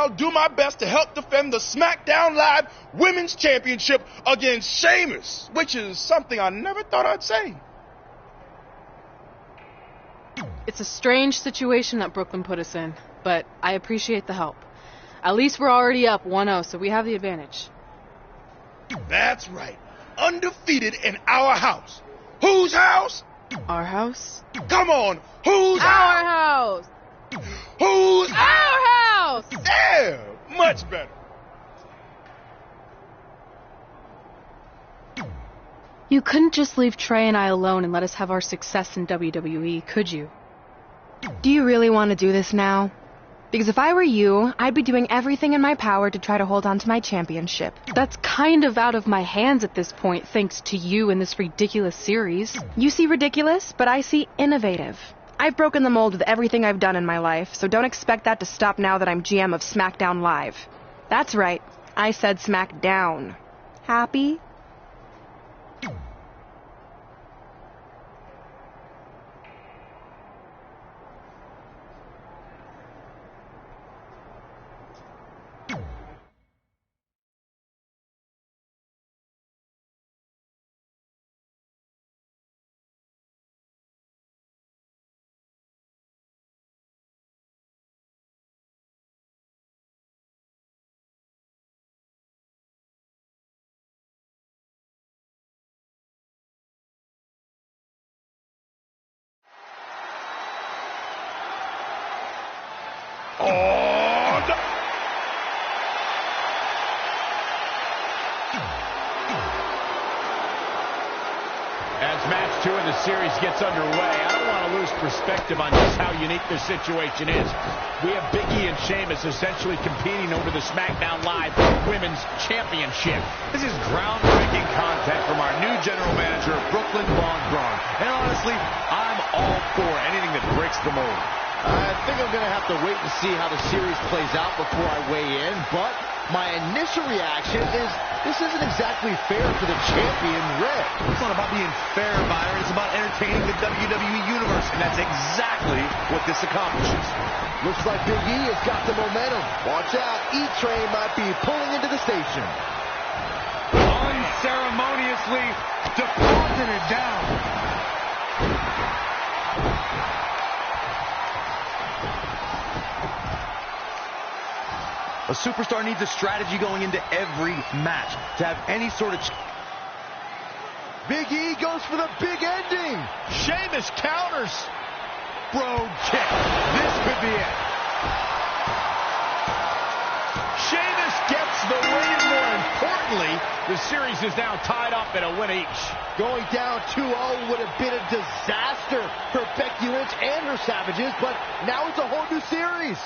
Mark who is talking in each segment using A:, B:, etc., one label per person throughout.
A: I'll do my best to help defend the SmackDown Live Women's Championship against Sheamus, which is something I never thought I'd say.
B: It's a strange situation that Brooklyn put us in, but I appreciate the help. At least we're already up 1-0, so we have the advantage.
A: That's right. Undefeated in our house. Whose house?
B: Our house?
A: Come on. Whose
B: Our
A: house?
B: house!
A: Whose
B: Our house!
A: Yeah, much better.
B: You couldn't just leave Trey and I alone and let us have our success in WWE, could you?
C: Do you really want to do this now? Because if I were you, I'd be doing everything in my power to try to hold on to my championship.
B: That's kind of out of my hands at this point, thanks to you and this ridiculous series.
C: You see ridiculous, but I see innovative. I've broken the mold with everything I've done in my life, so don't expect that to stop now that I'm GM of SmackDown Live. That's right, I said SmackDown. Happy?
D: As match 2 in the series gets underway, I don't want to lose perspective on just how unique this situation is. We have Big E and Sheamus essentially competing over the SmackDown Live Women's Championship. This is groundbreaking content from our new general manager, Brooklyn Von Braun. And honestly, I'm all for anything that breaks the mold.
E: I think I'm going to have to wait and see how the series plays out before I weigh in, but my initial reaction is this isn't exactly fair for the champion, Red.
F: It's not about being fair, Byron. It's about entertaining the WWE Universe, and that's exactly what this accomplishes.
E: Looks like Big E has got the momentum. Watch out, E-Train might be pulling into the station.
F: Unceremoniously deposited down. A superstar needs a strategy going into every match to have any sort of...
E: Big E goes for the big ending.
D: Sheamus counters.
F: Brogue kick. This could be it.
D: Sheamus gets the win, and more importantly, the series is now tied up at a win each.
E: Going down 2-0 would have been a disaster for Becky Lynch and her Savages, but now it's a whole new series.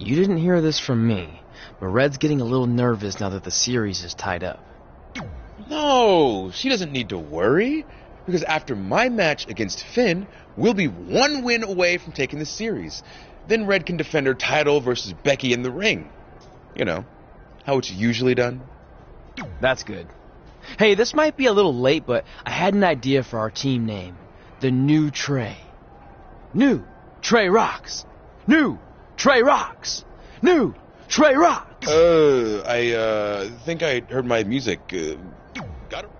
G: You didn't hear this from me, but Red's getting a little nervous now that the series is tied up.
A: No, she doesn't need to worry, because after my match against Finn, we'll be 1 win away from taking the series. Then Red can defend her title versus Becky in the ring. You know, how it's usually done.
G: That's good. Hey, this might be a little late, but I had an idea for our team name. The New Trey. New Trey Rocks. New Trey Rocks. New Trey Rocks.
A: I think I heard my music. Got it?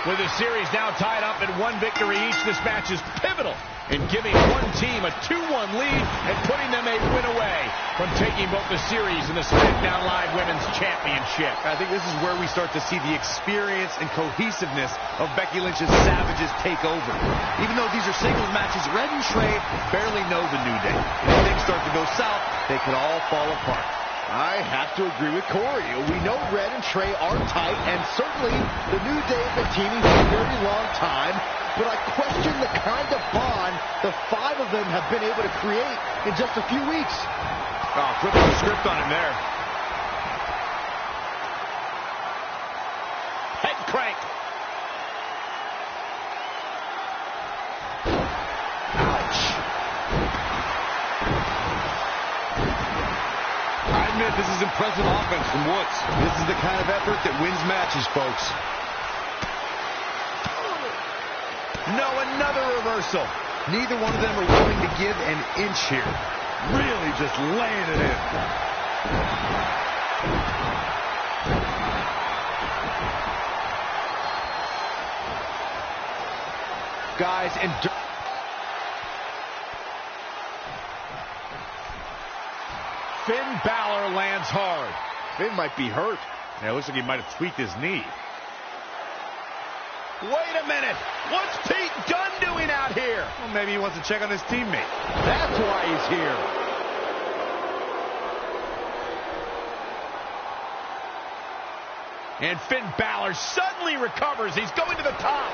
D: With the series now tied up at 1 victory each, this match is pivotal in giving one team a 2-1 lead and putting them a win away from taking both the series and the SmackDown Live Women's Championship.
F: I think this is where we start to see the experience and cohesiveness of Becky Lynch's Savages take over. Even though these are singles matches, Red and Trey barely know the New Day. And if things start to go south, they could all fall apart.
E: I have to agree with Corey. We know Red and Trey are tight, and certainly the New Day have been teaming for a very long time, but I question the kind of bond the 5 of them have been able to create in just a few weeks.
F: Oh, flipping the script on him there.
D: Head crank.
F: This is impressive offense from Woods. This is the kind of effort that wins matches, folks. No, another reversal. Neither one of them are willing to give an inch here. Really just laying it in.
E: Guys, and
D: Finn Balor lands hard.
E: Finn might be hurt.
D: Yeah, it looks like he might have tweaked his knee. Wait a minute. What's Pete Dunne doing out here?
F: Well, maybe he wants to check on his teammate.
E: That's why he's here.
D: And Finn Balor suddenly recovers. He's going to the top.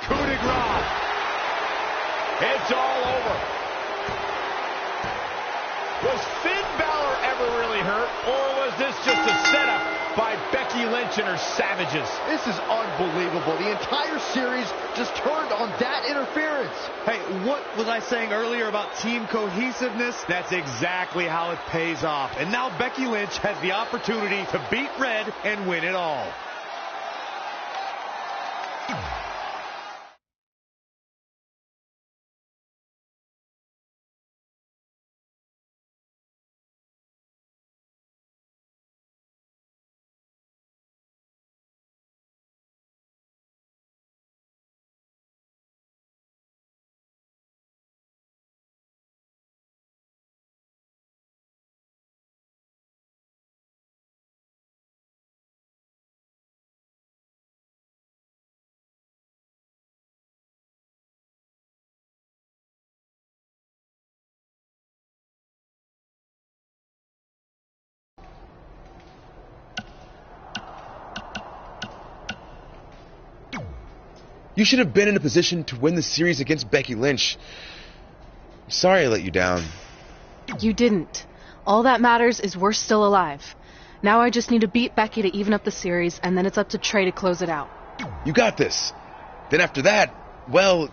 D: Coup de grace. It's all over. Was Finn Balor ever really hurt, or was this just a setup by Becky Lynch and her Savages?
E: This is unbelievable. The entire series just turned on that interference.
F: Hey, what was I saying earlier about team cohesiveness? That's exactly how it pays off. And now Becky Lynch has the opportunity to beat Red and win it all.
A: You should have been in a position to win the series against Becky Lynch. I'm sorry I let you down.
B: You didn't. All that matters is we're still alive. Now I just need to beat Becky to even up the series, and then it's up to Trey to close it out.
A: You got this. Then after that, well...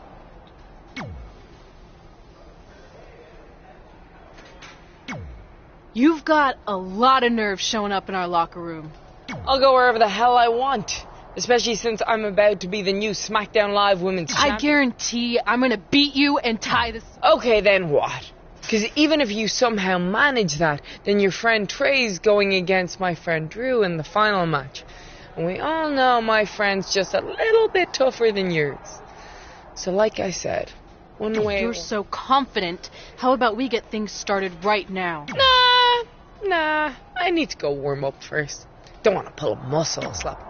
B: You've got a lot of nerve showing up in our locker room.
H: I'll go wherever the hell I want. Especially since I'm about to be the new SmackDown Live Women's Champion.
B: I guarantee I'm gonna beat you and tie this...
H: Okay, then what? Because even if you somehow manage that, then your friend Trey's going against my friend Drew in the final match. And we all know my friend's just a little bit tougher than yours. So like I said, one way...
B: You're so confident. How about we get things started right now?
H: Nah. I need to go warm up first. Don't want to pull a muscle or something.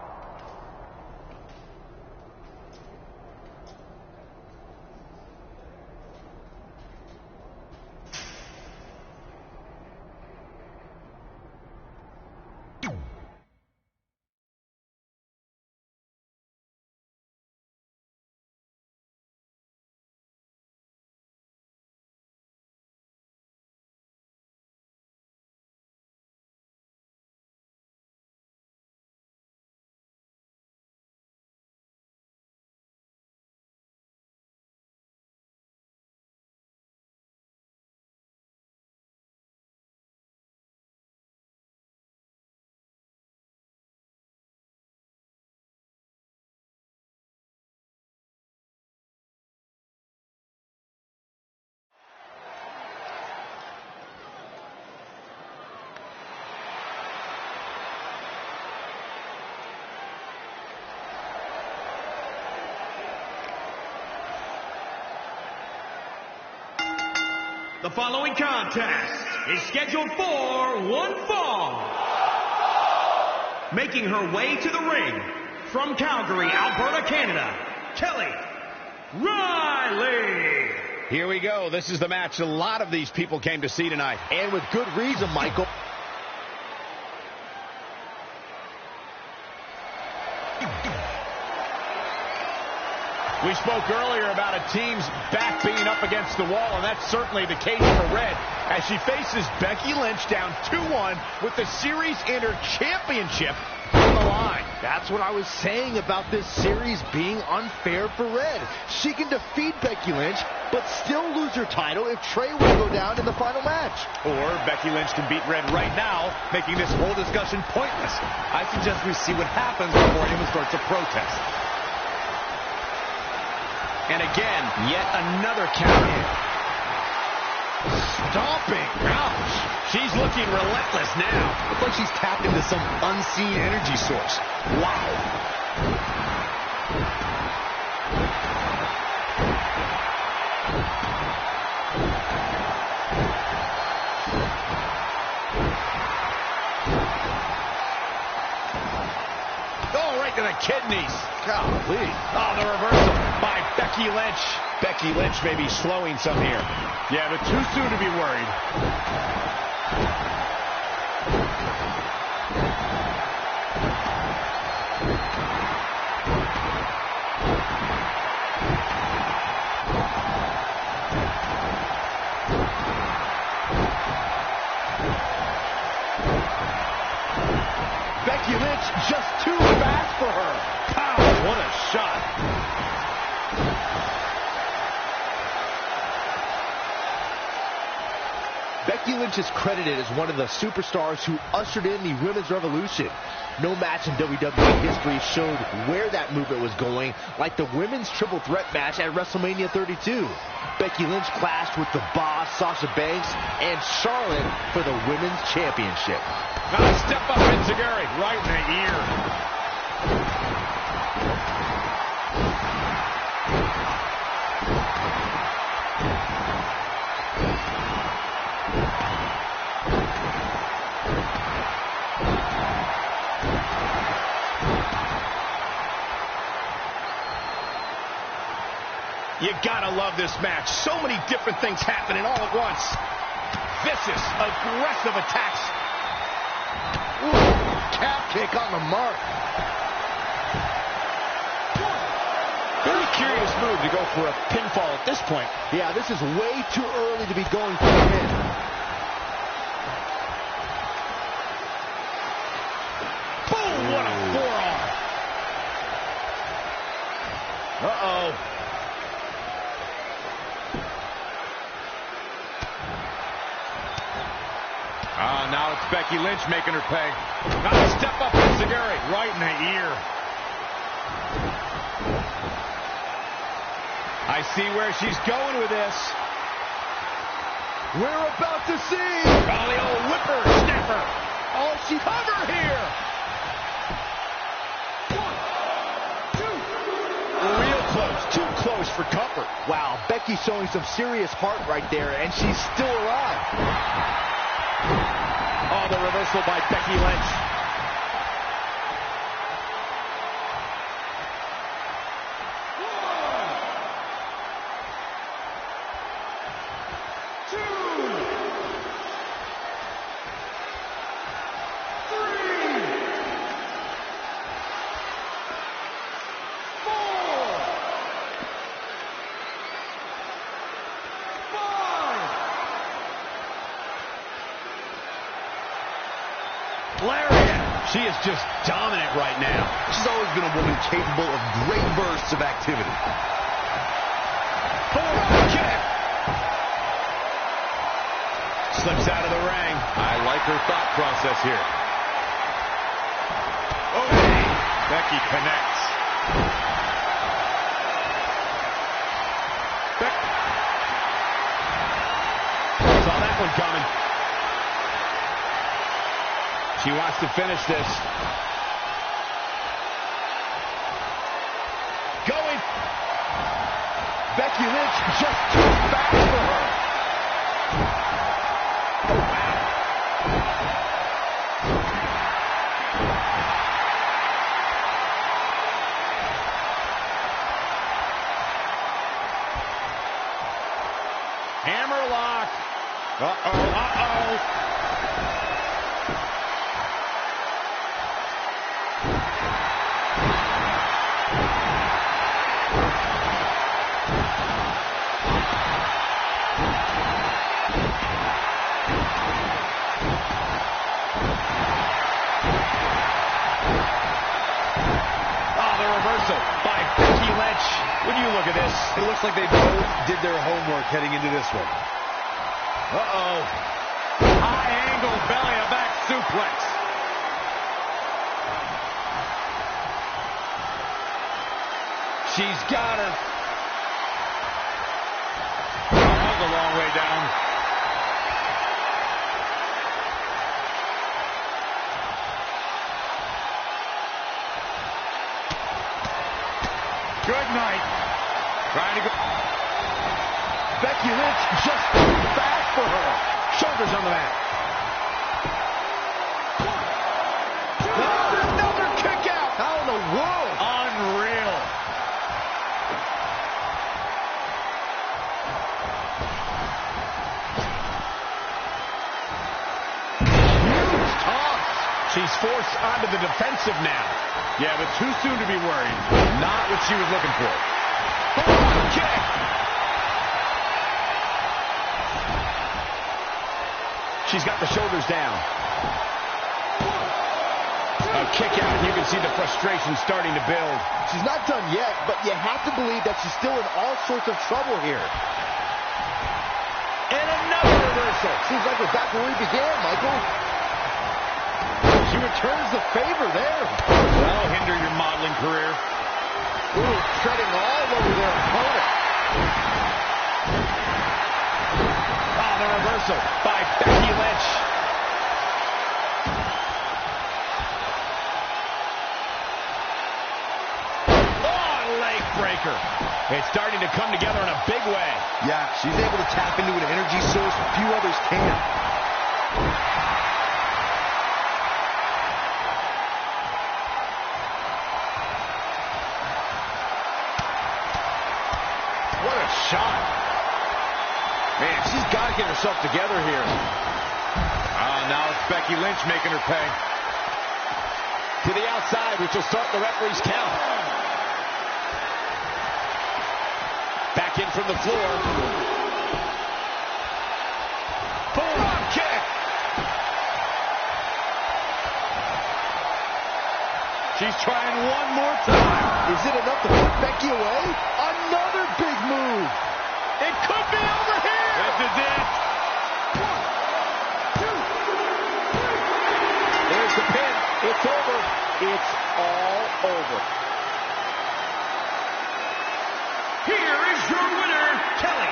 I: The following contest is scheduled for one fall. Making her way to the ring from Calgary, Alberta, Canada, Kelly Riley.
D: Here we go. This is the match a lot of these people came to see tonight.
E: And with good reason, Michael.
D: We spoke earlier about a team's back being up against the wall, and that's certainly the case for Red as she faces Becky Lynch down 2-1 with the series and her championship on the line.
E: That's what I was saying about this series being unfair for Red. She can defeat Becky Lynch, but still lose her title if Trey will go down in the final match.
D: Or Becky Lynch can beat Red right now, making this whole discussion pointless. I suggest we see what happens before anyone starts a protest. And again, yet another count in.
E: Stomping. Ouch.
D: She's looking relentless now.
E: Looks like she's tapped into some unseen energy source. Wow.
D: Oh, right to the kidneys.
E: Golly.
D: Oh, the reversal by Becky Lynch. Becky Lynch may be slowing some here.
F: Yeah, but too soon to be worried.
E: Becky Lynch just too fast for her.
D: Pow, what a shot.
E: Becky Lynch is credited as one of the superstars who ushered in the women's revolution. No match in WWE history showed where that movement was going, like the women's triple threat match at WrestleMania 32. Becky Lynch clashed with the Boss, Sasha Banks, and Charlotte for the women's championship.
D: Now step up Enziguri, right in the ear. You gotta love this match. So many different things happening all at once. Vicious, aggressive attacks.
E: Ooh, calf kick on the mark.
D: Very curious move to go for a pinfall at this point.
E: Yeah, this is way too early to be going for the pin.
D: Boom, what a forearm. Uh-oh. Now it's Becky Lynch making her pay. Nice step up Enziguri, right in the ear. I see where she's going with this.
E: We're about to see.
D: Oh, the old whipper snapper.
E: Oh, she cover here.
D: 1, 2. Real close, too close for comfort.
E: Wow, Becky's showing some serious heart right there, and she's still alive.
D: Oh, the reversal by Becky Lynch. She is just dominant right now.
E: She's always been a woman capable of great bursts of activity.
D: Forearm kick. Slips out of the ring. I like her thought process here. Oh, hey. Becky connects. Saw that one coming. She wants to finish this. Going.
E: Becky Lynch just too fast for her.
D: Hammerlock. Uh-oh. By Becky Lynch. When you look at this,
E: it looks like they both did their homework heading into this one.
D: Uh-oh. High angle belly to back suplex. She's got her. That was a long way down. Good night. Trying to go.
E: Becky Lynch just too fast for her. Shoulders on the mat. Another kick out. How in the world?
D: Unreal.
E: Huge toss.
D: She's forced onto the defensive now. Yeah, but too soon to be worried. Not what she was looking for. Boom, kick. She's got the shoulders down. A kick out, and you can see the frustration starting to build.
E: She's not done yet, but you have to believe that she's still in all sorts of trouble here.
D: And another reversal.
E: Seems like we're back where we began, Michael. She returns the favor there.
D: That'll hinder your modeling career.
E: Ooh, treading all over their opponent.
D: Oh, the reversal by Becky Lynch. Oh, leg breaker. It's starting to come together in a big way.
E: Yeah, she's able to tap into an energy source few others can.
D: What a shot. Man, she's got to get herself together here. Now it's Becky Lynch making her pay. To the outside, which will start the referee's count. Back in from the floor. Boom, kick. She's trying one more time.
E: Is it enough to put Becky away? Another big move.
D: It could be over here. This is it.
E: 1, 2, 3. There's the pin. It's over. It's all over.
I: Here is your winner, Kelly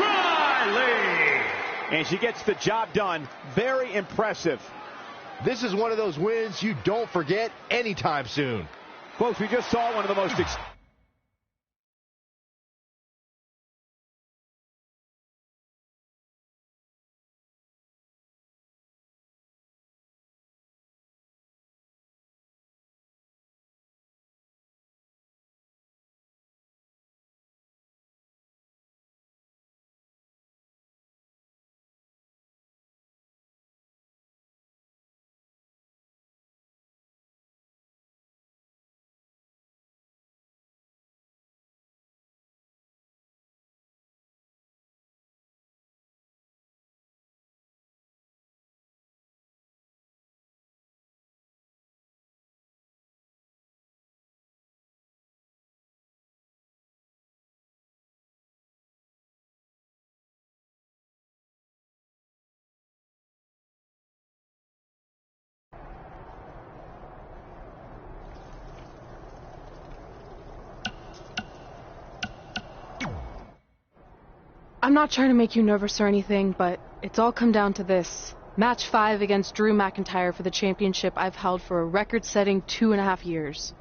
I: Riley.
D: And she gets the job done. Very impressive.
E: This is one of those wins you don't forget anytime soon.
D: Folks, we just saw one of the most
B: I'm not trying to make you nervous or anything, but it's all come down to this. Match 5 against Drew McIntyre for the championship I've held for a record-setting 2.5 years.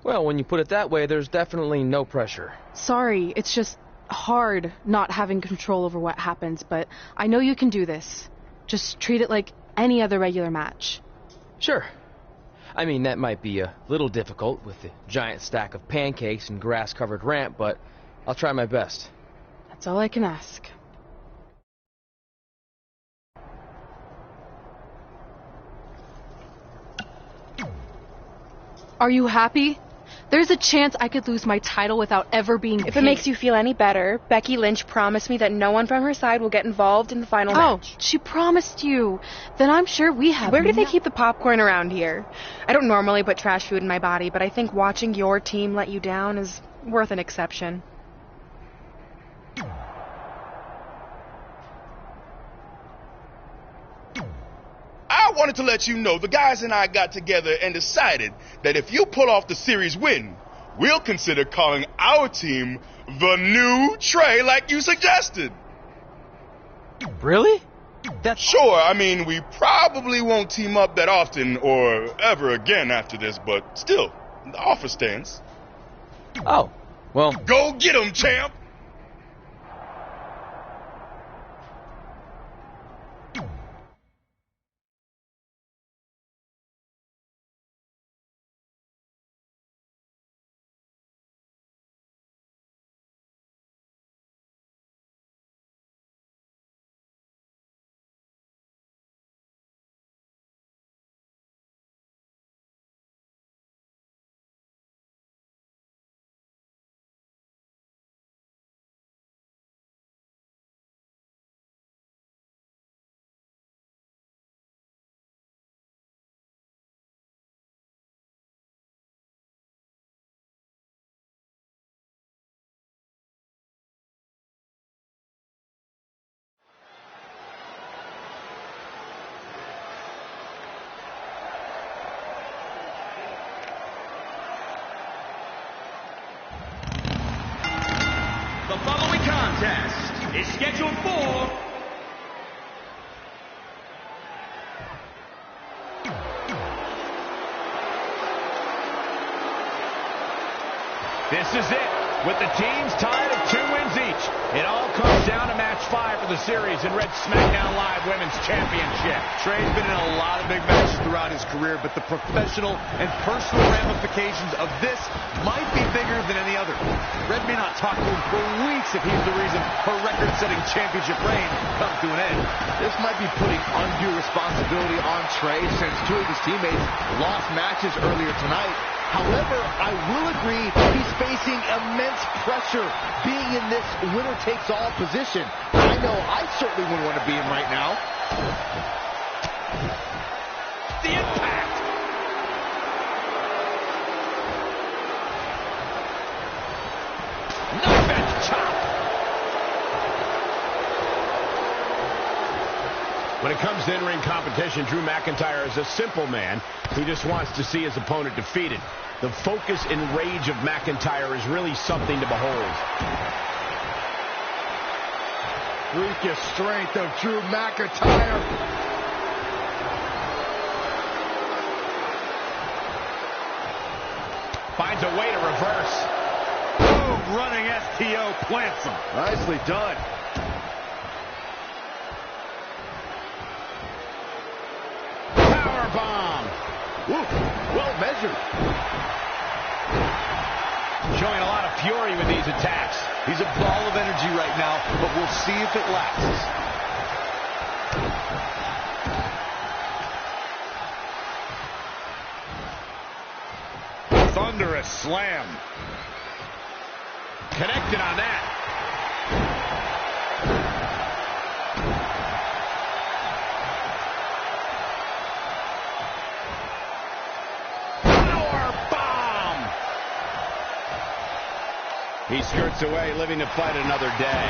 G: Well, when you put it that way, there's definitely no pressure.
B: Sorry, it's just hard not having control over what happens, but I know you can do this. Just treat it like any other regular match.
G: Sure. I mean, that might be a little difficult with the giant stack of pancakes and grass-covered ramp, but I'll try my best.
B: That's all I can ask. Are you happy? There's a chance I could lose my title without ever being
C: If
B: pinned.
C: it makes you feel any better, Becky Lynch promised me that no one from her side will get involved in the final match.
B: Oh, she promised you. Then I'm sure we have.
C: Where do they keep the popcorn around here? I don't normally put trash food in my body, but I think watching your team let you down is worth an exception.
J: I wanted to let you know the guys and I got together and decided that if you pull off the series win, we'll consider calling our team the New Trey like you suggested.
G: Really?
J: That's sure. I mean, we probably won't team up that often or ever again after this, but still, the offer stands.
G: Oh, well.
J: Go get 'em, champ!
I: The following contest is scheduled for
D: This is it, with the teams tied at 2 wins each. It all comes down to match 5 for the series in Red SmackDown Live Women's Championship.
F: Trey's been in a lot of big matches throughout his career, but the professional and personal ramifications of this might be bigger than any other. Red may not talk to him for weeks if he's the reason her record-setting championship reign comes to an end.
E: This might be putting undue responsibility on Trey since 2 of his teammates lost matches earlier tonight. However, I will agree he's facing immense pressure being in this winner-takes-all position. I know I certainly wouldn't want to be in right now.
D: The impact! Knife edge chop! When it comes to in-ring competition, Drew McIntyre is a simple man who just wants to see his opponent defeated. The focus and rage of McIntyre is really something to behold.
E: Freakish strength of Drew McIntyre.
D: Finds a way to reverse.
F: Boom, running STO plants him.
E: Nicely done.
D: Powerbomb.
E: Well measured.
D: Showing a lot of fury with these attacks.
F: He's a ball of energy right now, but we'll see if it lasts.
D: Thunderous slam. Connected on that. He skirts away, living to fight another day.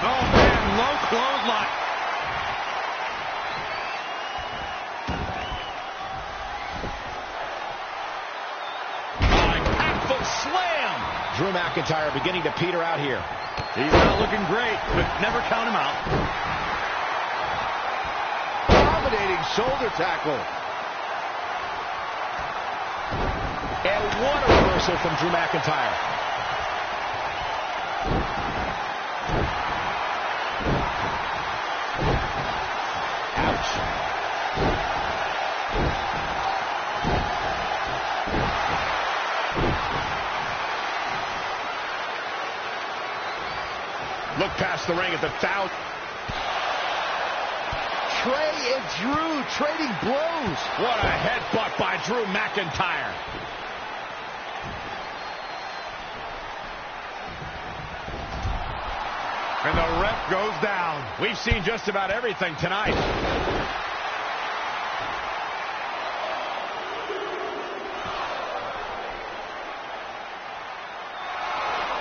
F: Oh, man, low clothesline.
D: Impactful slam. Drew McIntyre beginning to peter out here.
F: He's not looking great, but never count him out.
E: Dominating shoulder tackle.
D: And what a reversal from Drew McIntyre. Look past the ring at the 1,000.
E: Trey and Drew trading blows.
D: What a headbutt by Drew McIntyre.
F: And the ref goes down.
D: We've seen just about everything tonight.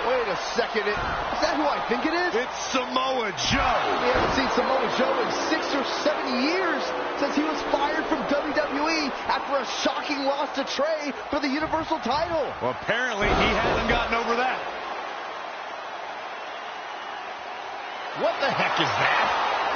E: Wait a second. Is that who I think it is?
F: It's Samoa Joe.
E: We haven't seen Samoa Joe in 6 or 7 years since he was fired from WWE after a shocking loss to Trey for the Universal title.
F: Well, apparently he hasn't gotten over that.
D: What the heck is that?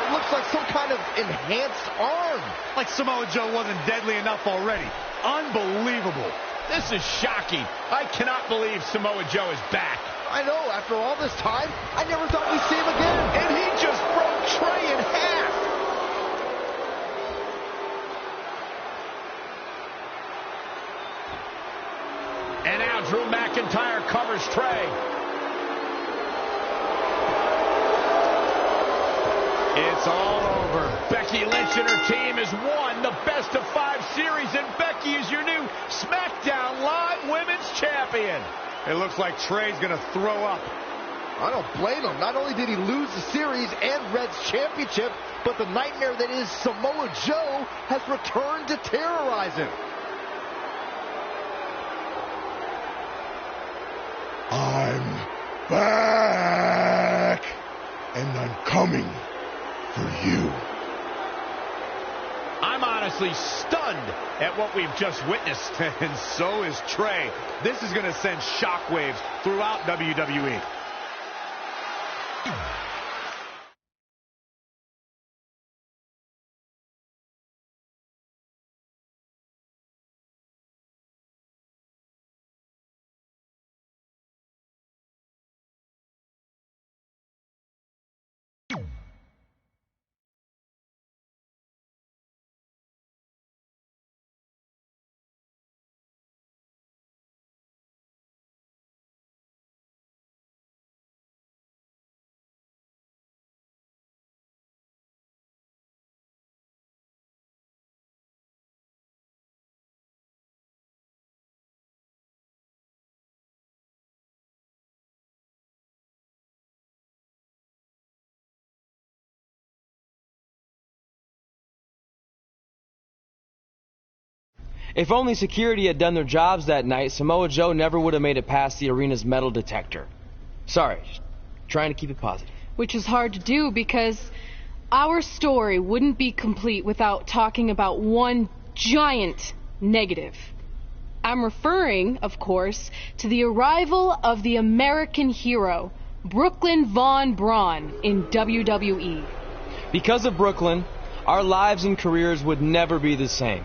E: It looks like some kind of enhanced arm.
F: Like Samoa Joe wasn't deadly enough already. Unbelievable.
D: This is shocking. I cannot believe Samoa Joe is back.
E: I know, after all this time, I never thought we'd see him again.
D: And he just broke Trey in half. And now Drew McIntyre covers Trey. It's all over. Becky Lynch and her team has won the best-of-5 series, and Becky is your new SmackDown Live Women's Champion.
F: It looks like Trey's going to throw up.
E: I don't blame him. Not only did he lose the series and Red's championship, but the nightmare that is Samoa Joe has returned to terrorize him.
J: I'm back, and I'm coming for you.
D: I'm honestly stunned at what we've just witnessed.
F: And so is Trey. This is going to send shockwaves throughout WWE.
G: If only security had done their jobs that night, Samoa Joe never would have made it past the arena's metal detector. Sorry, just trying to keep it positive.
B: Which is hard to do because our story wouldn't be complete without talking about one giant negative. I'm referring, of course, to the arrival of the American hero, Brooklyn Von Braun, in WWE.
G: Because of Brooklyn, our lives and careers would never be the same.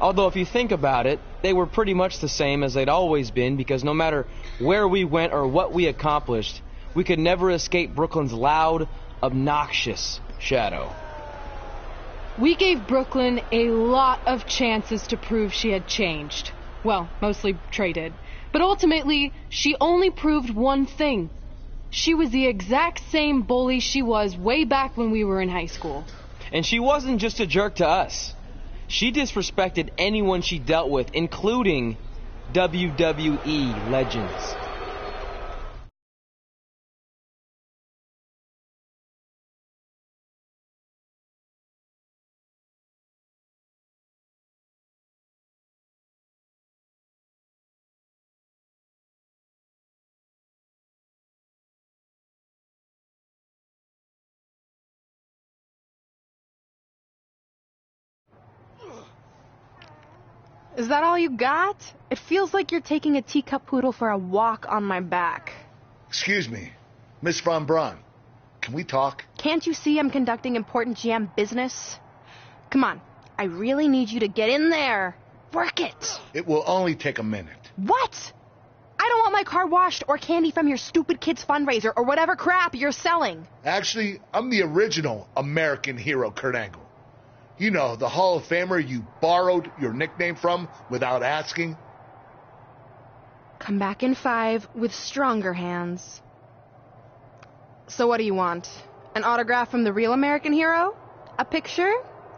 G: Although if you think about it, they were pretty much the same as they'd always been, because no matter where we went or what we accomplished, we could never escape Brooklyn's loud, obnoxious shadow.
B: We gave Brooklyn a lot of chances to prove she had changed. Well, mostly Trey did. But ultimately, she only proved one thing. She was the exact same bully she was way back when we were in high school.
G: And she wasn't just a jerk to us. She disrespected anyone she dealt with, including WWE legends.
C: Is that all you got? It feels like you're taking a teacup poodle for a walk on my back.
K: Excuse me, Miss Von Braun. Can we talk?
C: Can't you see I'm conducting important GM business? Come on, I really need you to get in there. Work it.
K: It will only take a minute.
C: What? I don't want my car washed or candy from your stupid kids fundraiser or whatever crap you're selling.
K: Actually, I'm the original American hero, Kurt Angle. You know, the Hall of Famer you borrowed your nickname from without asking.
C: Come back in 5 with stronger hands. So what do you want? An autograph from the real American hero? A picture?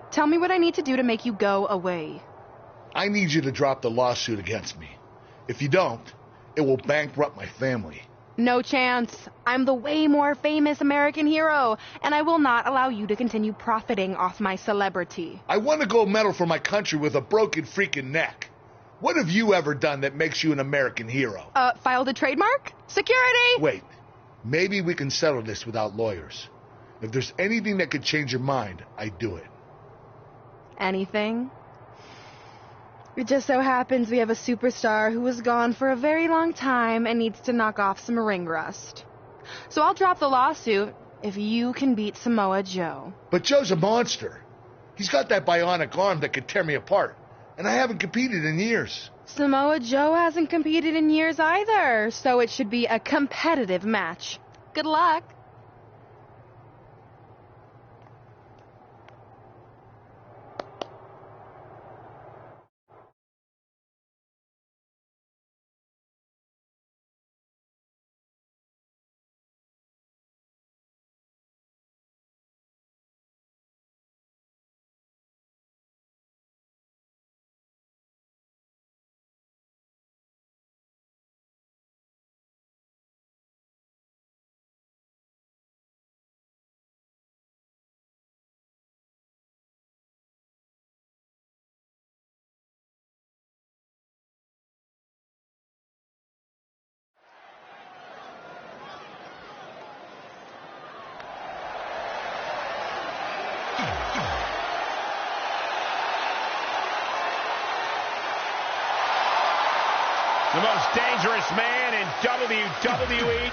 C: Tell me what I need to do to make you go away.
K: I need you to drop the lawsuit against me. If you don't, it will bankrupt my family.
C: No chance. I'm the way more famous American hero, and I will not allow you to continue profiting off my celebrity.
K: I won a gold medal for my country with a broken freaking neck. What have you ever done that makes you an American hero?
C: Filed a trademark? Security!
K: Wait, maybe we can settle this without lawyers. If there's anything that could change your mind, I'd do it.
C: Anything? It just so happens we have a superstar who was gone for a very long time and needs to knock off some ring rust. So I'll drop the lawsuit if you can beat Samoa Joe.
K: But Joe's a monster. He's got that bionic arm that could tear me apart. And I haven't competed in years.
C: Samoa Joe hasn't competed in years either, so it should be a competitive match. Good luck.
D: The most dangerous man in WWE.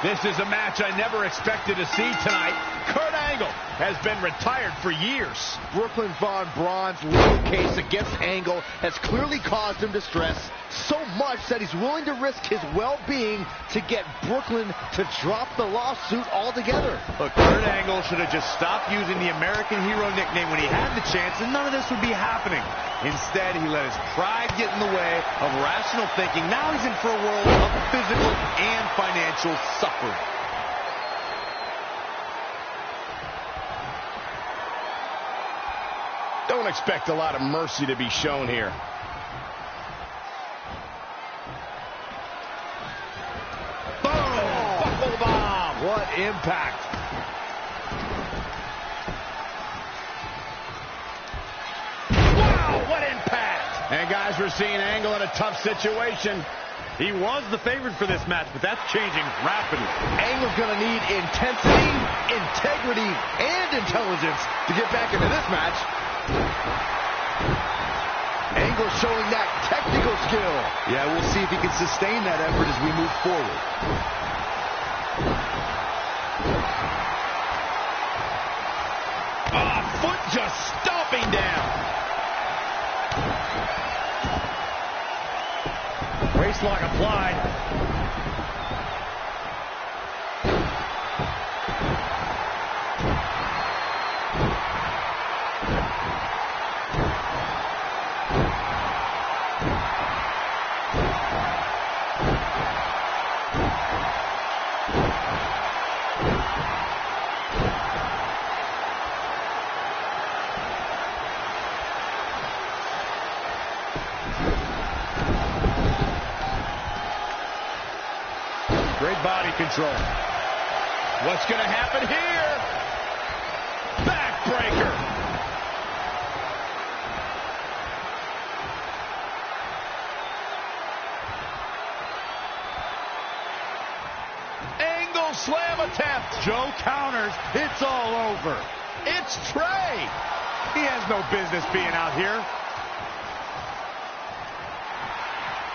D: This is a match I never expected to see tonight. Kurt Angle has been retired for years.
E: Brooklyn Von Braun's legal case against Angle has clearly caused him distress, so much that he's willing to risk his well-being to get Brooklyn to drop the lawsuit altogether.
F: Look, Kurt Angle should have just stopped using the American hero nickname when he had the chance, and none of this would be happening. Instead, he let his pride get in the way of rational thinking. Now he's in for a world of physical and financial suffering.
D: Don't expect a lot of mercy to be shown here. Boom! Buckle bomb!
E: What impact!
D: Wow, what impact! And guys, we're seeing Angle in a tough situation.
F: He was the favorite for this match, but that's changing rapidly.
E: Angle's going to need intensity, integrity, and intelligence to get back into this match. Angle showing that technical skill.
F: Yeah, we'll see if he can sustain that effort as we move forward.
D: Foot just stomping down. Waistlock applied. Great body control. What's going to happen here? Backbreaker. Angle slam attempt.
F: Joe counters. It's all over.
D: It's Trey.
F: He has no business being out here.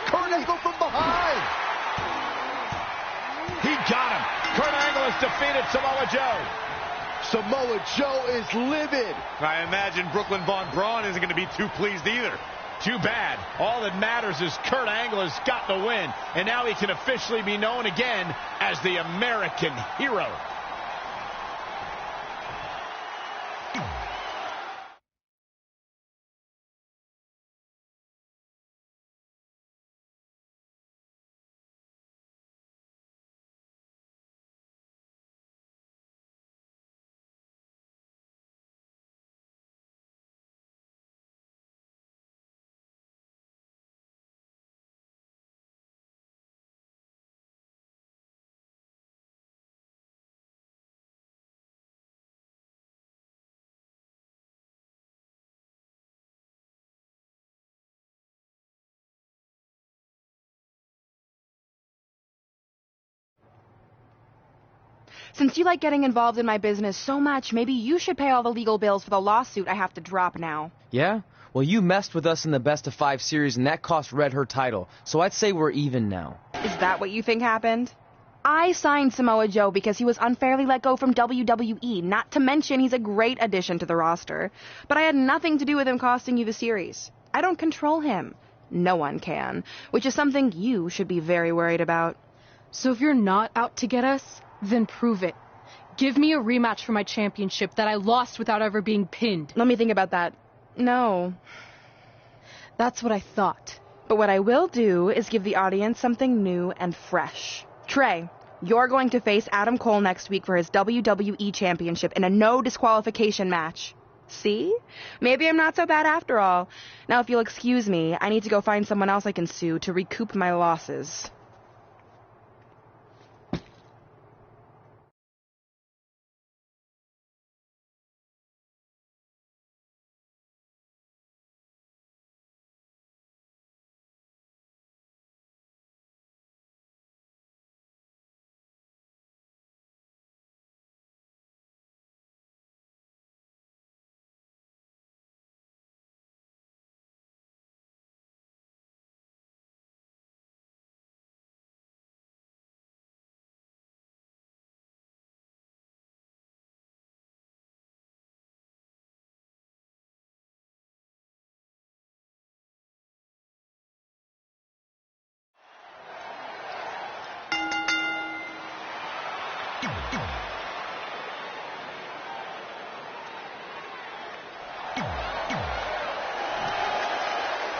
E: Kurt Angle from behind.
D: He got him. Kurt Angle has defeated Samoa Joe.
E: Samoa Joe is livid.
F: I imagine Brooklyn Von Braun isn't going to be too pleased either.
D: Too bad. All that matters is Kurt Angle has got the win, and now he can officially be known again as the American Hero.
C: Since you like getting involved in my business so much, maybe you should pay all the legal bills for the lawsuit I have to drop now.
G: Yeah? Well, you messed with us in the Best of 5 series, and that cost Red her title, so I'd say we're even now.
C: Is that what you think happened? I signed Samoa Joe because he was unfairly let go from WWE, not to mention he's a great addition to the roster. But I had nothing to do with him costing you the series. I don't control him. No one can, which is something you should be very worried about.
B: So if you're not out to get us, then prove it. Give me a rematch for my championship that I lost without ever being pinned.
C: Let me think about that. No.
B: That's what I thought.
C: But what I will do is give the audience something new and fresh. Trey, you're going to face Adam Cole next week for his WWE Championship in a no disqualification match. See? Maybe I'm not so bad after all. Now, if you'll excuse me, I need to go find someone else I can sue to recoup my losses.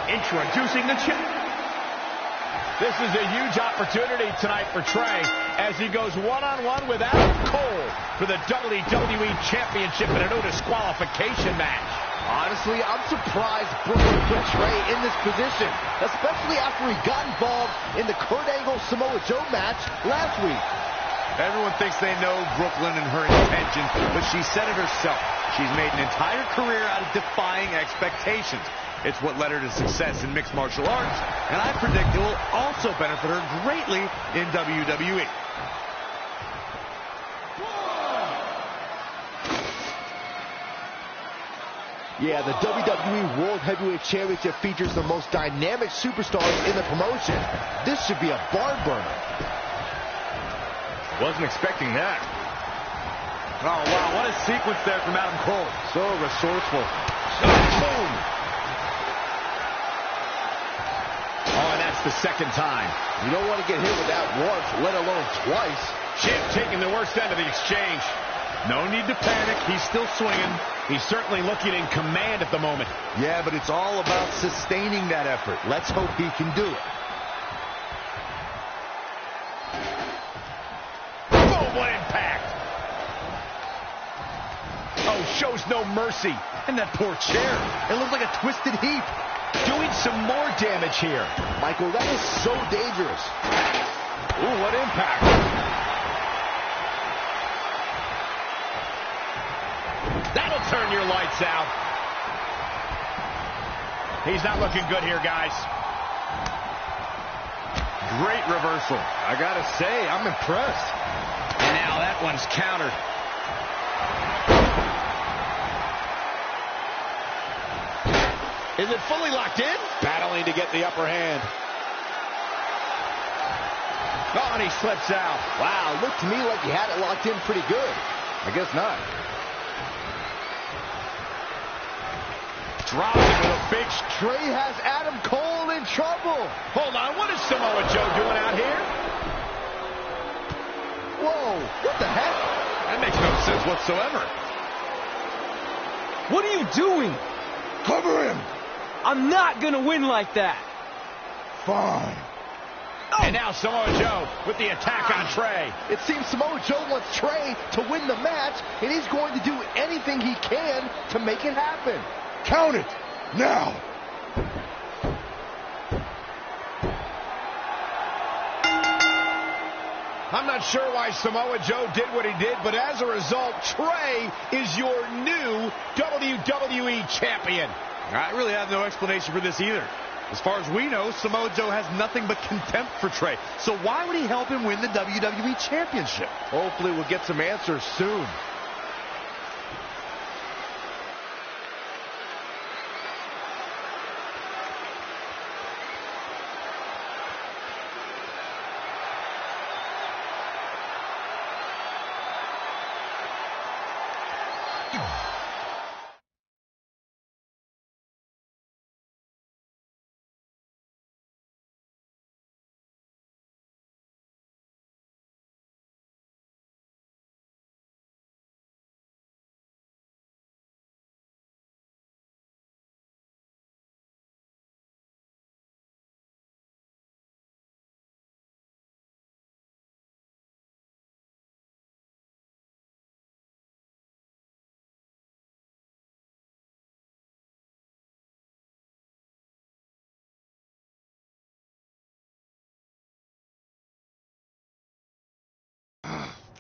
I: Introducing the champ.
D: This is a huge opportunity tonight for Trey as he goes one-on-one with Adam Cole for the WWE Championship in a no disqualification match.
E: Honestly, I'm surprised Brooklyn put Trey in this position, especially after he got involved in the Kurt Angle Samoa Joe match last week.
F: Everyone thinks they know Brooklyn and her intentions, but she said it herself. She's made an entire career out of defying expectations. It's what led her to success in mixed martial arts, and I predict it will also benefit her greatly in WWE.
E: Yeah, the WWE World Heavyweight Championship features the most dynamic superstars in the promotion. This should be a barn burner.
F: Wasn't expecting that. Oh, wow, what a sequence there from Adam Cole.
E: So resourceful.
D: Boom! Oh, and that's the second time.
E: You don't want to get hit with that once, let alone twice.
D: Champ taking the worst end of the exchange. No need to panic. He's still swinging. He's certainly looking in command at the moment.
F: Yeah, but it's all about sustaining that effort. Let's hope he can do it.
D: Boom, what impact. Oh, shows no mercy.
F: And that poor chair. It looks like a twisted heap.
D: Doing some more damage here.
E: Michael, that is so dangerous.
D: Ooh, what impact. That'll turn your lights out. He's not looking good here, guys.
F: Great reversal. I gotta say, I'm impressed.
D: And now that one's countered. Is it fully locked in? Battling to get the upper hand. Oh, and he slips out.
E: Wow, looked to me like he had it locked in pretty good.
F: I guess not.
D: Drops it with a big...
E: Trey has Adam Cole in trouble.
D: Hold on, what is Samoa Joe doing out here?
E: Whoa, what the heck?
F: That makes no sense whatsoever.
G: What are you doing?
K: Cover him!
G: I'm not gonna win like that.
K: Fine.
G: Oh.
D: And now Samoa Joe with the attack on Trey.
E: It seems Samoa Joe wants Trey to win the match, and he's going to do anything he can to make it happen.
K: Count it! Now!
D: I'm not sure why Samoa Joe did what he did, but as a result, Trey is your new WWE Champion.
F: I really have no explanation for this either. As far as we know, Samoa Joe has nothing but contempt for Trey. So why would he help him win the WWE Championship?
E: Hopefully we'll get some answers soon.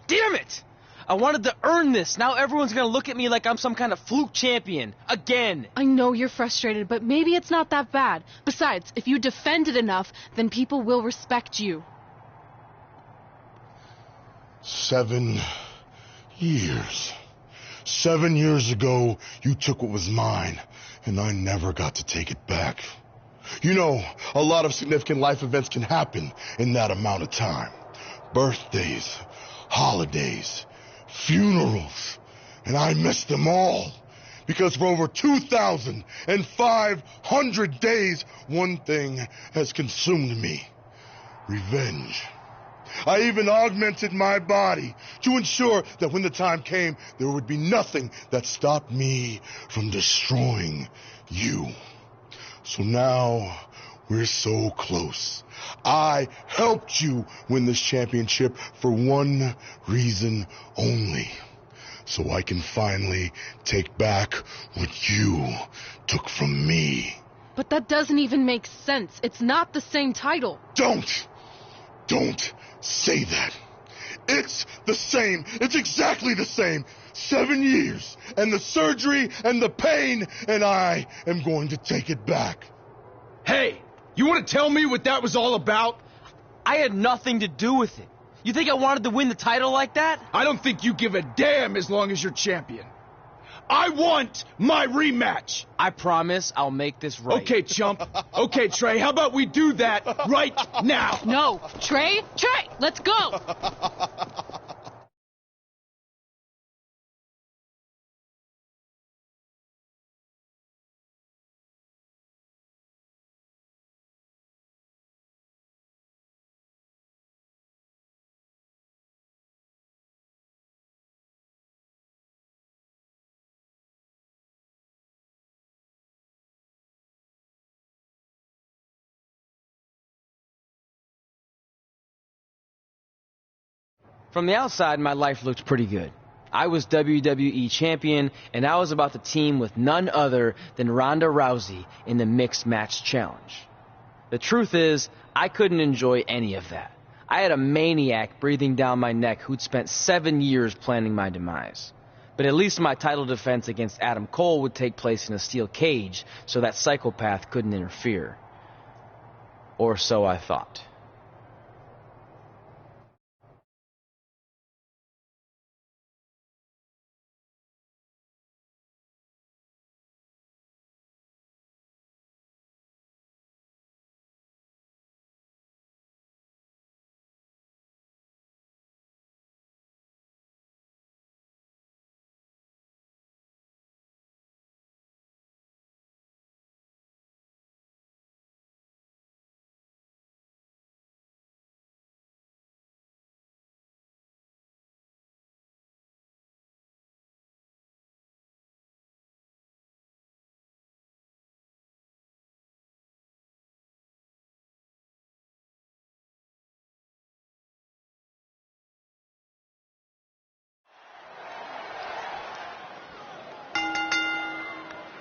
G: Damn it! I wanted to earn this. Now everyone's gonna look at me like I'm some kind of fluke champion. Again!
B: I know you're frustrated, but maybe it's not that bad. Besides, if you defend it enough, then people will respect you.
J: 7 years. 7 years ago, you took what was mine, and I never got to take it back. You know, a lot of significant life events can happen in that amount of time. Birthdays, holidays, funerals, and I missed them all. Because for over 2,500 days, one thing has consumed me. Revenge. I even augmented my body to ensure that when the time came, there would be nothing that stopped me from destroying you. So now, we're so close. I helped you win this championship for one reason only. So I can finally take back what you took from me.
B: But that doesn't even make sense. It's not the same title.
J: Don't say that. It's the same. It's exactly the same. 7 years, and the surgery, and the pain, and I am going to take it back.
L: Hey, you want to tell me what that was all about?
G: I had nothing to do with it. You think I wanted to win the title like that?
L: I don't think you give a damn as long as you're champion. I want my rematch.
G: I promise I'll make this right.
L: Okay, chump. Okay, Trey, how about we do that right now?
B: No, Trey, let's go.
G: From the outside, my life looked pretty good. I was WWE champion, and I was about to team with none other than Ronda Rousey in the Mixed Match Challenge. The truth is, I couldn't enjoy any of that. I had a maniac breathing down my neck who'd spent 7 years planning my demise. But at least my title defense against Adam Cole would take place in a steel cage, so that psychopath couldn't interfere. Or so I thought.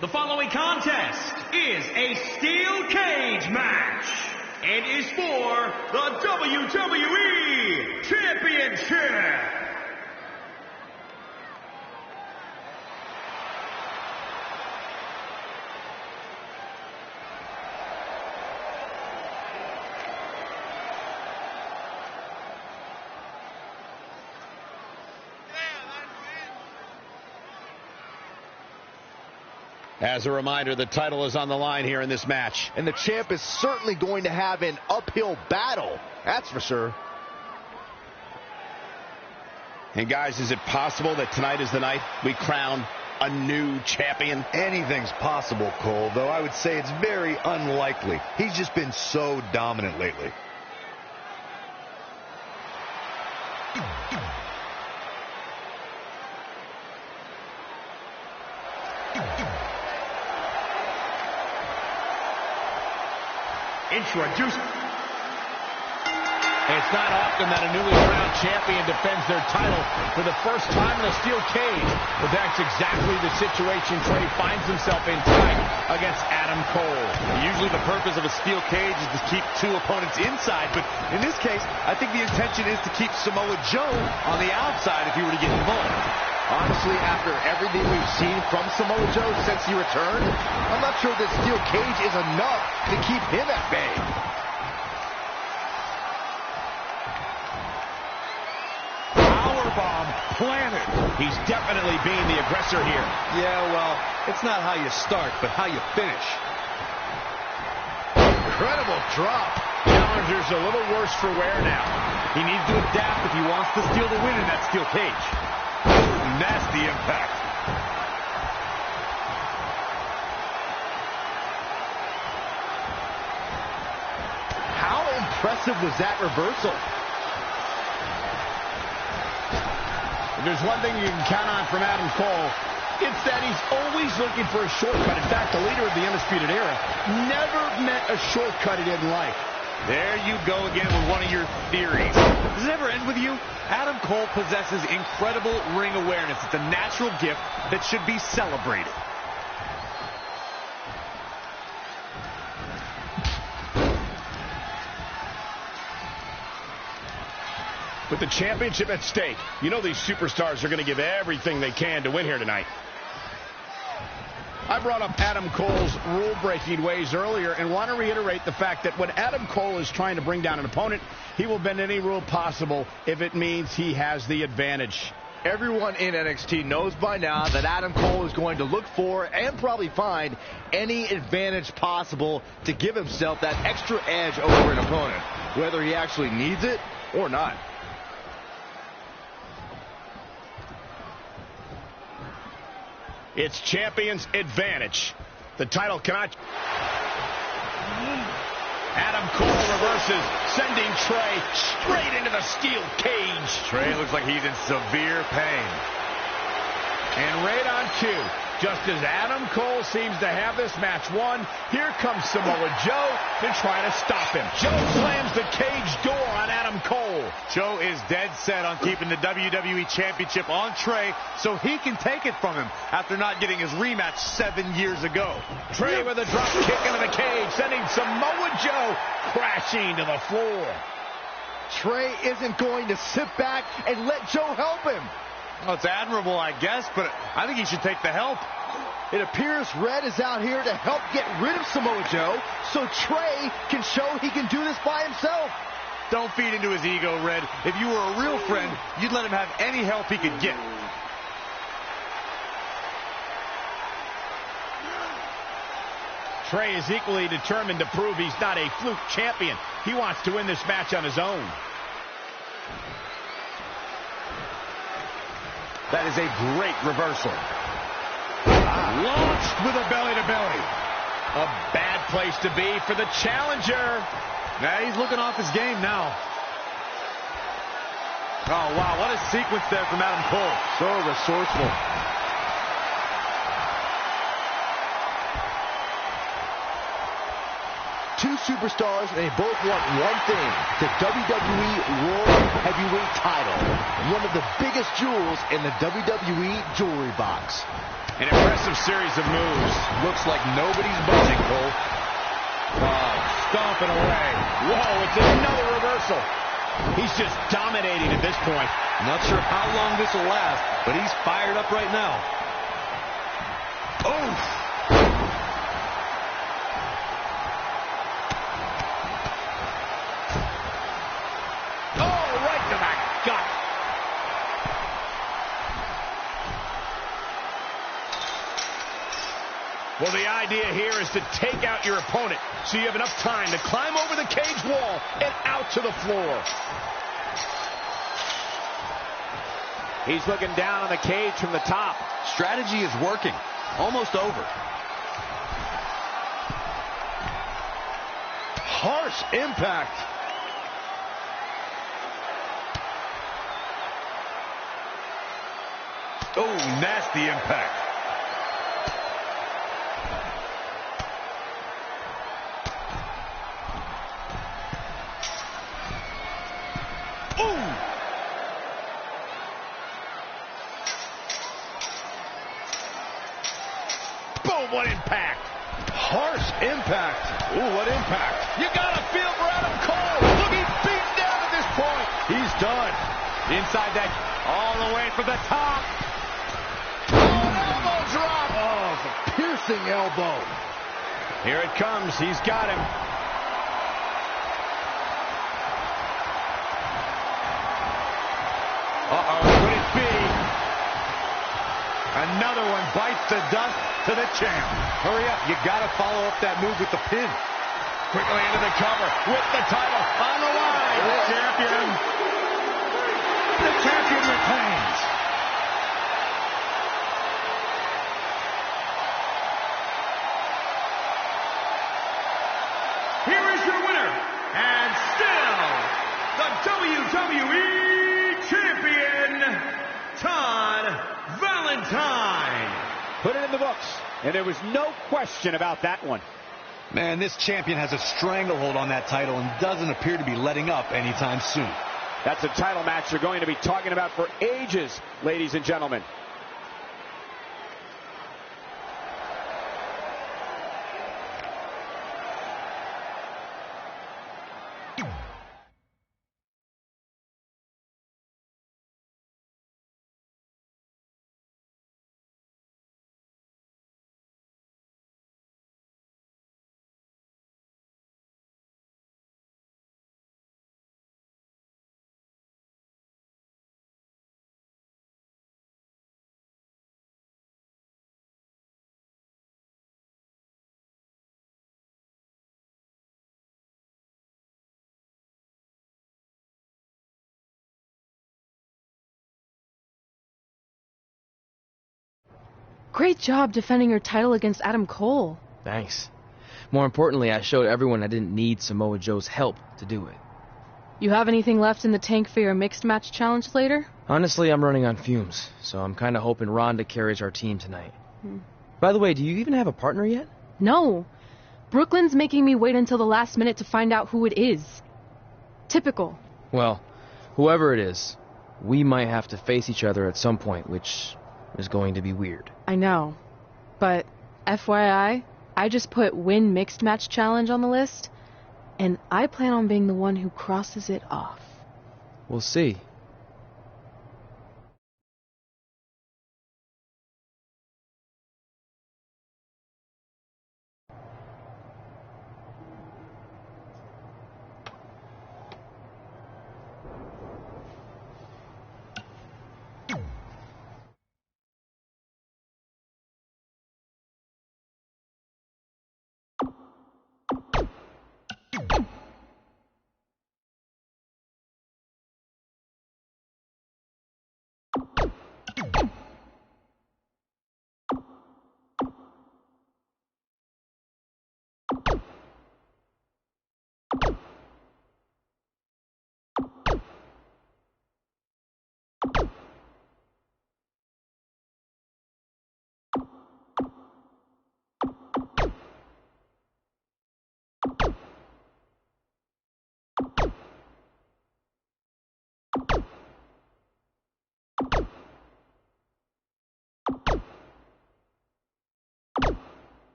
I: The following contest is a steel cage match and is for the WWE Championship.
D: As a reminder, the title is on the line here in this match.
E: And the champ is certainly going to have an uphill battle. That's for sure.
D: And guys, is it possible that tonight is the night we crown a new champion?
F: Anything's possible, Cole, though I would say it's very unlikely. He's just been so dominant lately.
I: Introduce.
D: It's not often that a newly crowned champion defends their title for the first time in a steel cage, but that's exactly the situation Trey finds himself in tonight against Adam Cole.
F: Usually the purpose of a steel cage is to keep two opponents inside, but in this case, I think the intention is to keep Samoa Joe on the outside if he were to get involved.
E: Honestly, after everything we've seen from Samoa Joe since he returned, I'm not sure this steel cage is enough to keep him at bay.
D: Powerbomb planted. He's definitely being the aggressor here.
F: Yeah, well, it's not how you start, but how you finish.
E: Incredible drop.
D: Challenger's a little worse for wear now.
F: He needs to adapt if he wants to steal the win in that steel cage. Nasty impact.
E: How impressive was that reversal?
D: If there's one thing you can count on from Adam Cole, it's that he's always looking for a shortcut. In fact, the leader of the Undisputed Era never met a shortcut he didn't like.
F: There you go again with one of your theories. Does it ever end with you? Adam Cole possesses incredible ring awareness. It's a natural gift that should be celebrated.
D: With the championship at stake, you know these superstars are going to give everything they can to win here tonight. I brought up Adam Cole's rule-breaking ways earlier and want to reiterate the fact that when Adam Cole is trying to bring down an opponent, he will bend any rule possible if it means he has the advantage.
E: Everyone in NXT knows by now that Adam Cole is going to look for and probably find any advantage possible to give himself that extra edge over an opponent, whether he actually needs it or not.
D: It's champion's advantage. The title cannot... Adam Cole reverses, sending Trey straight into the steel cage.
F: Trey looks like he's in severe pain.
D: And right on cue, just as Adam Cole seems to have this match won, here comes Samoa Joe to try to stop him. Joe slams the cage door on Adam Cole.
F: Joe is dead set on keeping the WWE Championship on Trey so he can take it from him after not getting his rematch 7 years ago.
D: Trey with a drop kick into the cage, sending Samoa Joe crashing to the floor.
E: Trey isn't going to sit back and let Joe help him.
F: Well, it's admirable, I guess, but I think he should take the help.
E: It appears Red is out here to help get rid of Samoa Joe so Trey can show he can do this by himself.
F: Don't feed into his ego, Red. If you were a real friend, you'd let him have any help he could get.
D: Trey is equally determined to prove he's not a fluke champion. He wants to win this match on his own. That is a great reversal. Launched with a belly-to-belly. A bad place to be for the challenger.
F: Now he's looking off his game now. Oh, wow, what a sequence there from Adam Cole.
E: So resourceful. Two superstars, and they both want one thing, the WWE World Heavyweight title. One of the biggest jewels in the WWE jewelry box.
D: An impressive series of moves.
F: Looks like nobody's budging, Cole.
D: Stomping away. Whoa, it's another reversal. He's just dominating at this point.
F: Not sure how long this will last, but he's fired up right now.
D: Oof. Well, the idea here is to take out your opponent so you have enough time to climb over the cage wall and out to the floor. He's looking down on the cage from the top.
F: Strategy is working. Almost over.
E: Harsh impact.
F: Oh, nasty impact.
D: Boom, what impact.
E: Harsh impact. Ooh, what impact.
D: You gotta feel for Adam Cole. Look, he's beaten down at this point.
E: He's done.
D: Inside that, all the way from the top. Oh, elbow drop.
E: Oh, it's a piercing elbow.
D: Here it comes. He's got him. Uh-oh, could it be? Another one bites the dust to the champ.
F: Hurry up. You got to follow up that move with the pin.
D: Quickly into the cover with the title on the line. The champion retains.
I: Here is your winner, and still the WWE Champion, Todd Valentine.
D: Put it in the books, and there was no question about that one.
F: Man, this champion has a stranglehold on that title and doesn't appear to be letting up anytime soon.
D: That's a title match they're going to be talking about for ages, ladies and gentlemen.
B: Great job defending your title against Adam Cole.
G: Thanks. More importantly, I showed everyone I didn't need Samoa Joe's help to do it.
B: You have anything left in the tank for your mixed match challenge later?
G: Honestly, I'm running on fumes, so I'm kind of hoping Ronda carries our team tonight. By the way, do you even have a partner yet?
B: No. Brooklyn's making me wait until the last minute to find out who it is. Typical.
G: Well, whoever it is, we might have to face each other at some point, which is going to be weird.
B: I know. But FYI, I just put win mixed match challenge on the list, and I plan on being the one who crosses it off.
G: We'll see.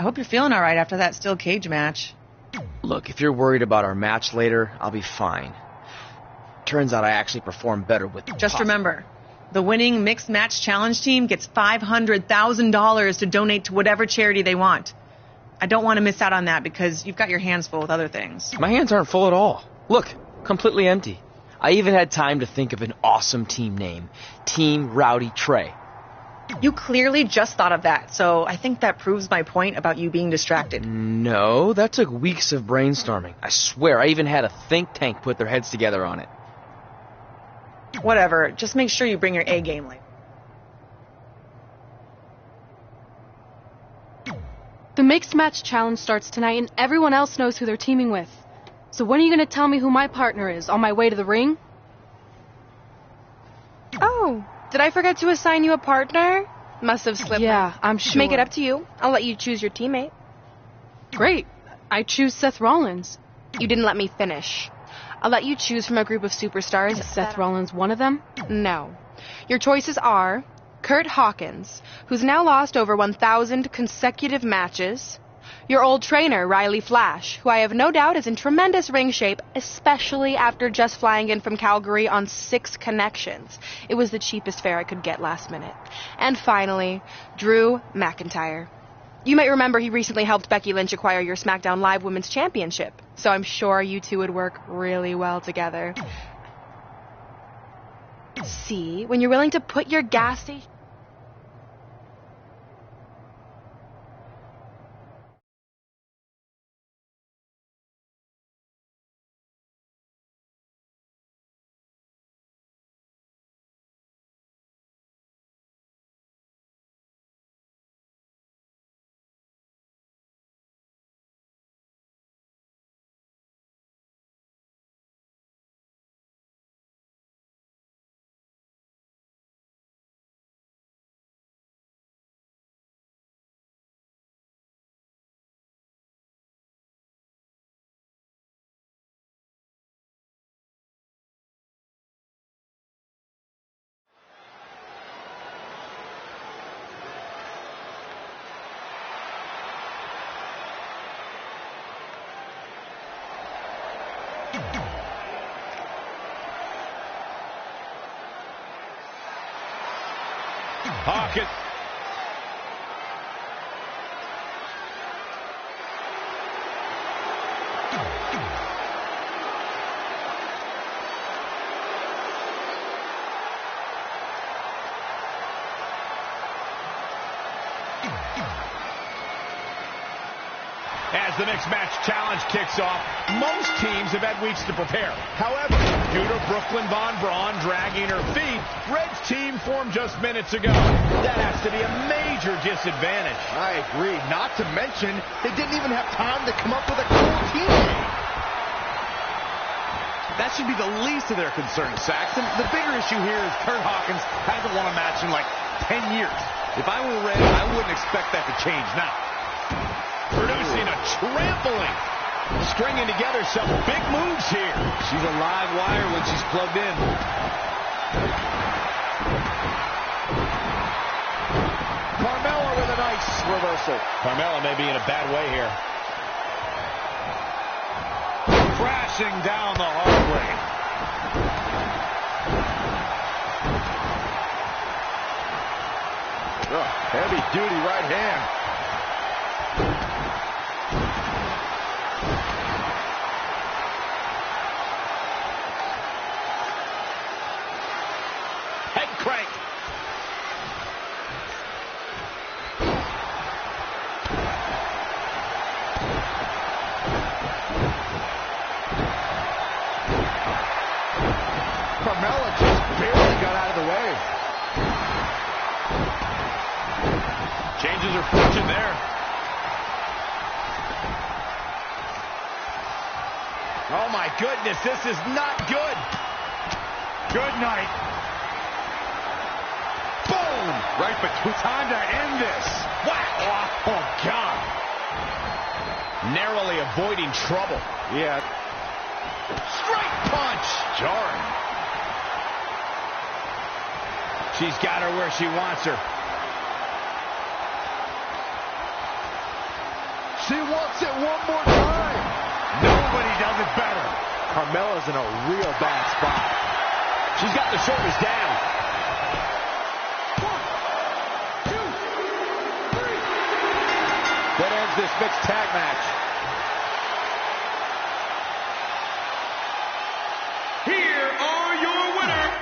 M: hope you're feeling all right after that steel cage match.
G: Look, if you're worried about our match later, I'll be fine. Turns out I actually performed better with...
M: Just remember, the winning mixed match challenge team gets $500,000 to donate to whatever charity they want. I don't want to miss out on that because you've got your hands full with other things.
G: My hands aren't full at all. Look, completely empty. I even had time to think of an awesome team name. Team Rowdy Trey.
M: You clearly just thought of that, so I think that proves my point about you being distracted.
G: No, that took weeks of brainstorming. I swear, I even had a think tank put their heads together on it.
M: Whatever, just make sure you bring your A game later.
B: The mixed match challenge starts tonight and everyone else knows who they're teaming with. So when are you going to tell me who my partner is on my way to the ring?
C: Oh, did I forget to assign you a partner? Must have slipped.
B: Yeah, I'm sure.
C: To make it up to you, I'll let you choose your teammate.
B: Great. I choose Seth Rollins.
C: You didn't let me finish. I'll let you choose from a group of superstars.
B: Is Seth Rollins one of them?
C: No. Your choices are Kurt Hawkins, who's now lost over 1,000 consecutive matches. Your old trainer, Riley Flash, who I have no doubt is in tremendous ring shape, especially after just flying in from Calgary on 6 connections. It was the cheapest fare I could get last minute. And finally, Drew McIntyre. You might remember he recently helped Becky Lynch acquire your SmackDown Live Women's Championship, so I'm sure you two would work really well together. See, when you're willing to put your gas station...
D: Hawkins. As the mixed match challenge kicks off, most teams have had weeks to prepare. However, due to Brooklyn Von Braun dragging her feet, Red's team formed just minutes ago. That has to be a major disadvantage.
E: I agree. Not to mention, they didn't even have time to come up with a cool team name.
F: That should be the least of their concerns, Saxton. The bigger issue here is Kurt Hawkins hasn't won a match in like 10 years. If I were Red, I wouldn't expect that to change now.
D: Producing a trampling. Stringing together some big moves here.
F: She's a live wire when she's plugged in.
E: Carmella with a nice reversal.
D: Carmella may be in a bad way here.
F: Crashing down the hard way.
E: Heavy duty right hand.
D: Head crank.
E: Carmella just barely got out of the way.
D: Changes her fortune there.
E: Oh my goodness, this is not good.
F: Good night. Boom! Right between. Time to end this.
D: Wow! Oh, God. Narrowly avoiding trouble.
E: Yeah.
D: Straight punch.
E: Jarring.
D: She's got her where she wants her.
E: She wants it one more time.
D: Nobody does it better.
E: Carmella's in a real bad spot.
D: She's got the shoulders down.
I: 1, 2, 3.
E: That ends this mixed tag match.
I: Here are your winners.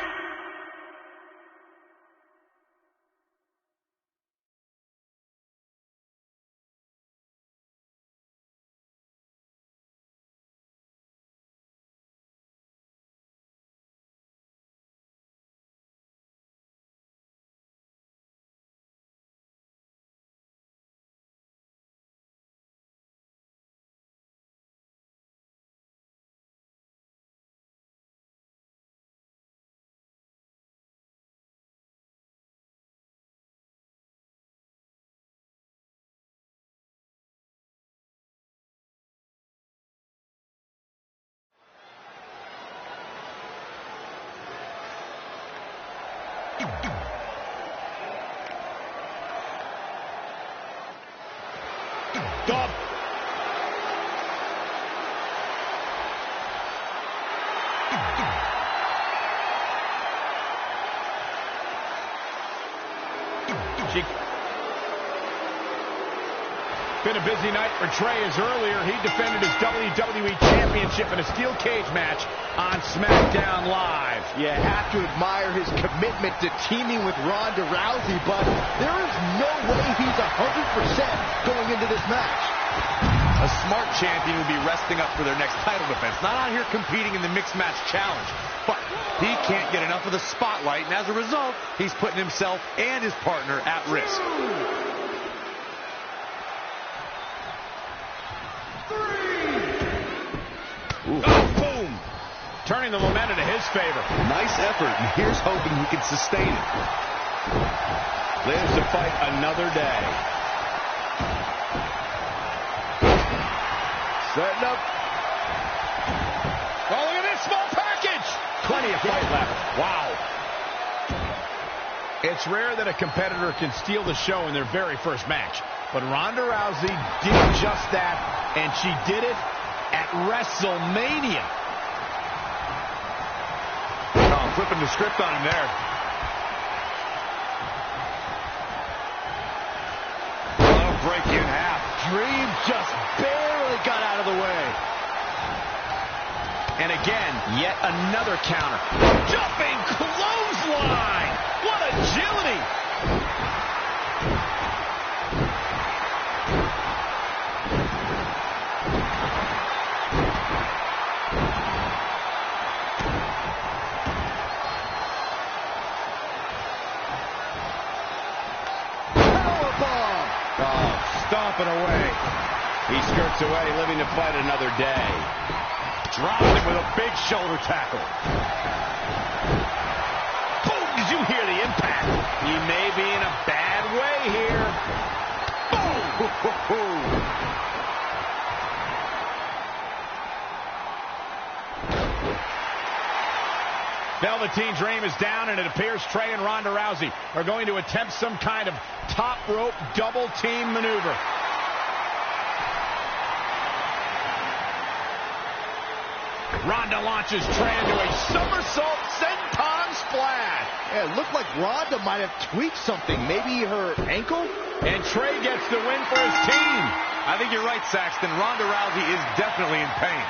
D: Dub. Been a busy night for Trey, as earlier he defended his WWE Championship in a steel cage match on SmackDown Live.
E: You have to admire his commitment to teaming with Ronda Rousey, but there is no way he's 100% going into this match.
F: A smart champion would be resting up for their next title defense. Not out here competing in the mixed match challenge. But he can't get enough of the spotlight, and as a result, he's putting himself and his partner at risk.
D: Oh, boom! Turning the momentum to his favor.
F: Nice effort, and here's hoping he can sustain it.
D: Lives to fight another day.
E: Setting up.
D: Oh, look at this small package! Plenty of fight left. Wow. It's rare that a competitor can steal the show in their very first match. But Ronda Rousey did just that, and she did it at WrestleMania.
F: Oh, flipping the script on him there. Oh, break in half.
E: Dream just barely got out of the way.
D: And again, yet another counter. Jumping clothesline! What agility!
E: Powerbomb!
D: Oh, stomping away. He skirts away, living to fight another day. Dropped him with a big shoulder tackle. Boom! Did you hear the impact? He may be in a bad way here. Boom! Velveteen Dream is down, and it appears Trey and Ronda Rousey are going to attempt some kind of top rope double team maneuver. Ronda launches Trey into a somersault senton splash.
E: Yeah, it looked like Ronda might have tweaked something. Maybe her ankle?
D: And Trey gets the win for his team.
F: I think you're right, Saxton. Ronda Rousey is definitely in pain.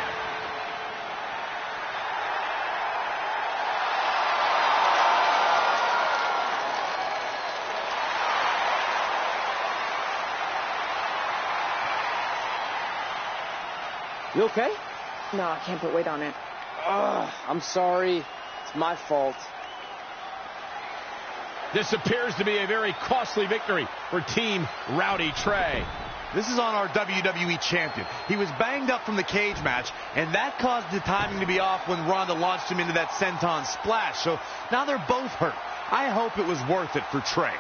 G: You okay?
N: No, I can't put weight on it.
G: I'm sorry. It's my fault.
D: This appears to be a very costly victory for Team Rowdy Trey.
F: This is on our WWE champion. He was banged up from the cage match, and that caused the timing to be off when Ronda launched him into that senton splash. So now they're both hurt. I hope it was worth it for Trey.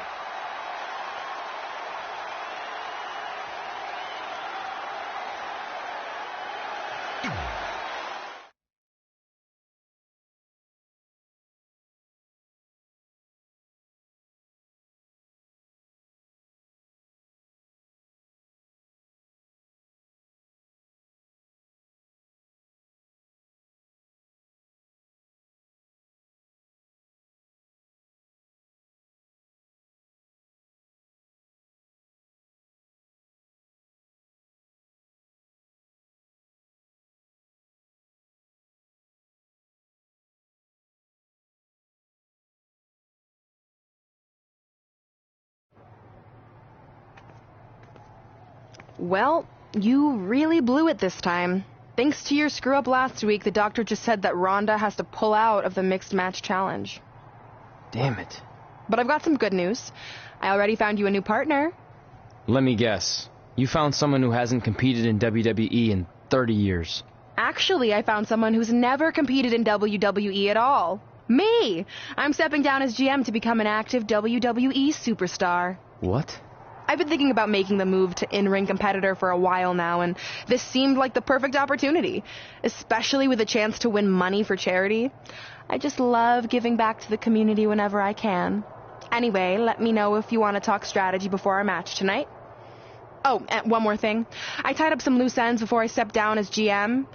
C: Well, you really blew it this time. Thanks to your screw-up last week, the doctor just said that Rhonda has to pull out of the mixed match challenge.
G: Damn it.
C: But I've got some good news. I already found you a new partner.
G: Let me guess. You found someone who hasn't competed in WWE in 30 years.
C: Actually, I found someone who's never competed in WWE at all. Me! I'm stepping down as GM to become an active WWE superstar.
G: What?
C: I've been thinking about making the move to in-ring competitor for a while now, and this seemed like the perfect opportunity, especially with a chance to win money for charity. I just love giving back to the community whenever I can. Anyway, let me know if you want to talk strategy before our match tonight. Oh, and one more thing. I tied up some loose ends before I stepped down as GM.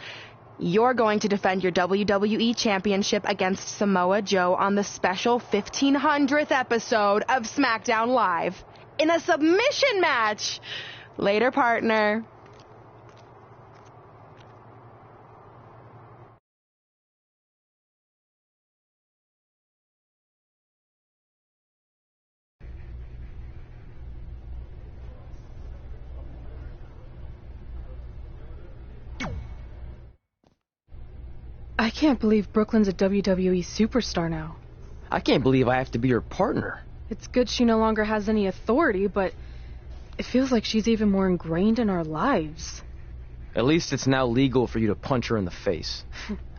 C: You're going to defend your WWE Championship against Samoa Joe on the special 1500th episode of SmackDown Live in a submission match. Later, partner.
B: I can't believe Brooklyn's a WWE superstar now.
G: I can't believe I have to be her partner.
B: It's good she no longer has any authority, but it feels like she's even more ingrained in our lives.
G: At least it's now legal for you to punch her in the face.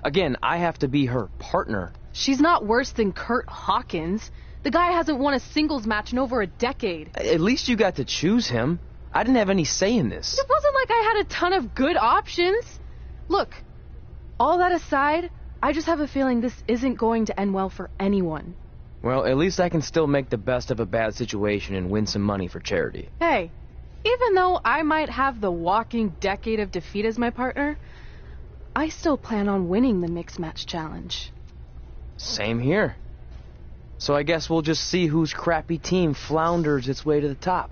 G: Again, I have to be her partner.
B: She's not worse than Kurt Hawkins. The guy hasn't won a singles match in over a decade.
G: At least you got to choose him. I didn't have any say in this.
B: It wasn't like I had a ton of good options. Look, all that aside, I just have a feeling this isn't going to end well for anyone.
G: Well, at least I can still make the best of a bad situation and win some money for charity.
B: Hey, even though I might have the walking decade of defeat as my partner, I still plan on winning the mixed match challenge.
G: Same here. So I guess we'll just see whose crappy team flounders its way to the top.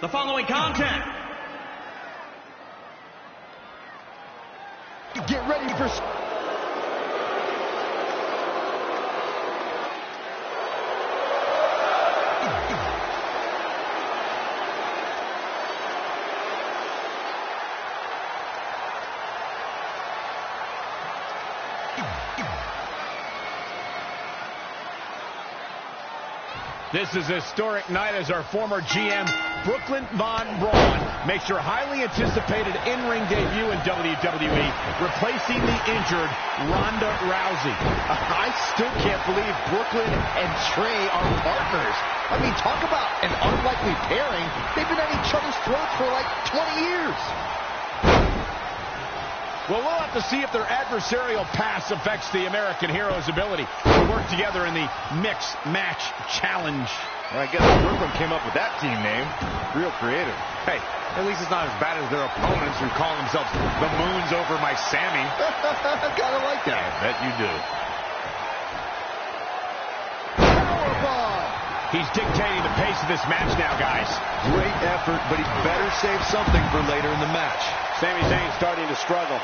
I: The following content.
E: Get ready for...
D: This is a historic night as our former GM, Brooklyn Von Braun, makes her highly anticipated in-ring debut in WWE, replacing the injured Ronda Rousey.
E: I still can't believe Brooklyn and Trey are partners. I mean, talk about an unlikely pairing. They've been at each other's throats for like 20 years.
D: Well, we'll have to see if their adversarial past affects the American Hero's ability to work together in the Mixed Match Challenge.
F: Well, I guess Brooklyn came up with that team name. Real creative. Hey, at least it's not as bad as their opponents who call themselves the Moons over my Sammy.
E: I kind of like that.
F: I bet you do.
E: Powerbomb!
D: He's dictating the pace of this match now, guys.
F: Great effort, but he better save something for later in the match.
D: Sami Zayn starting to struggle.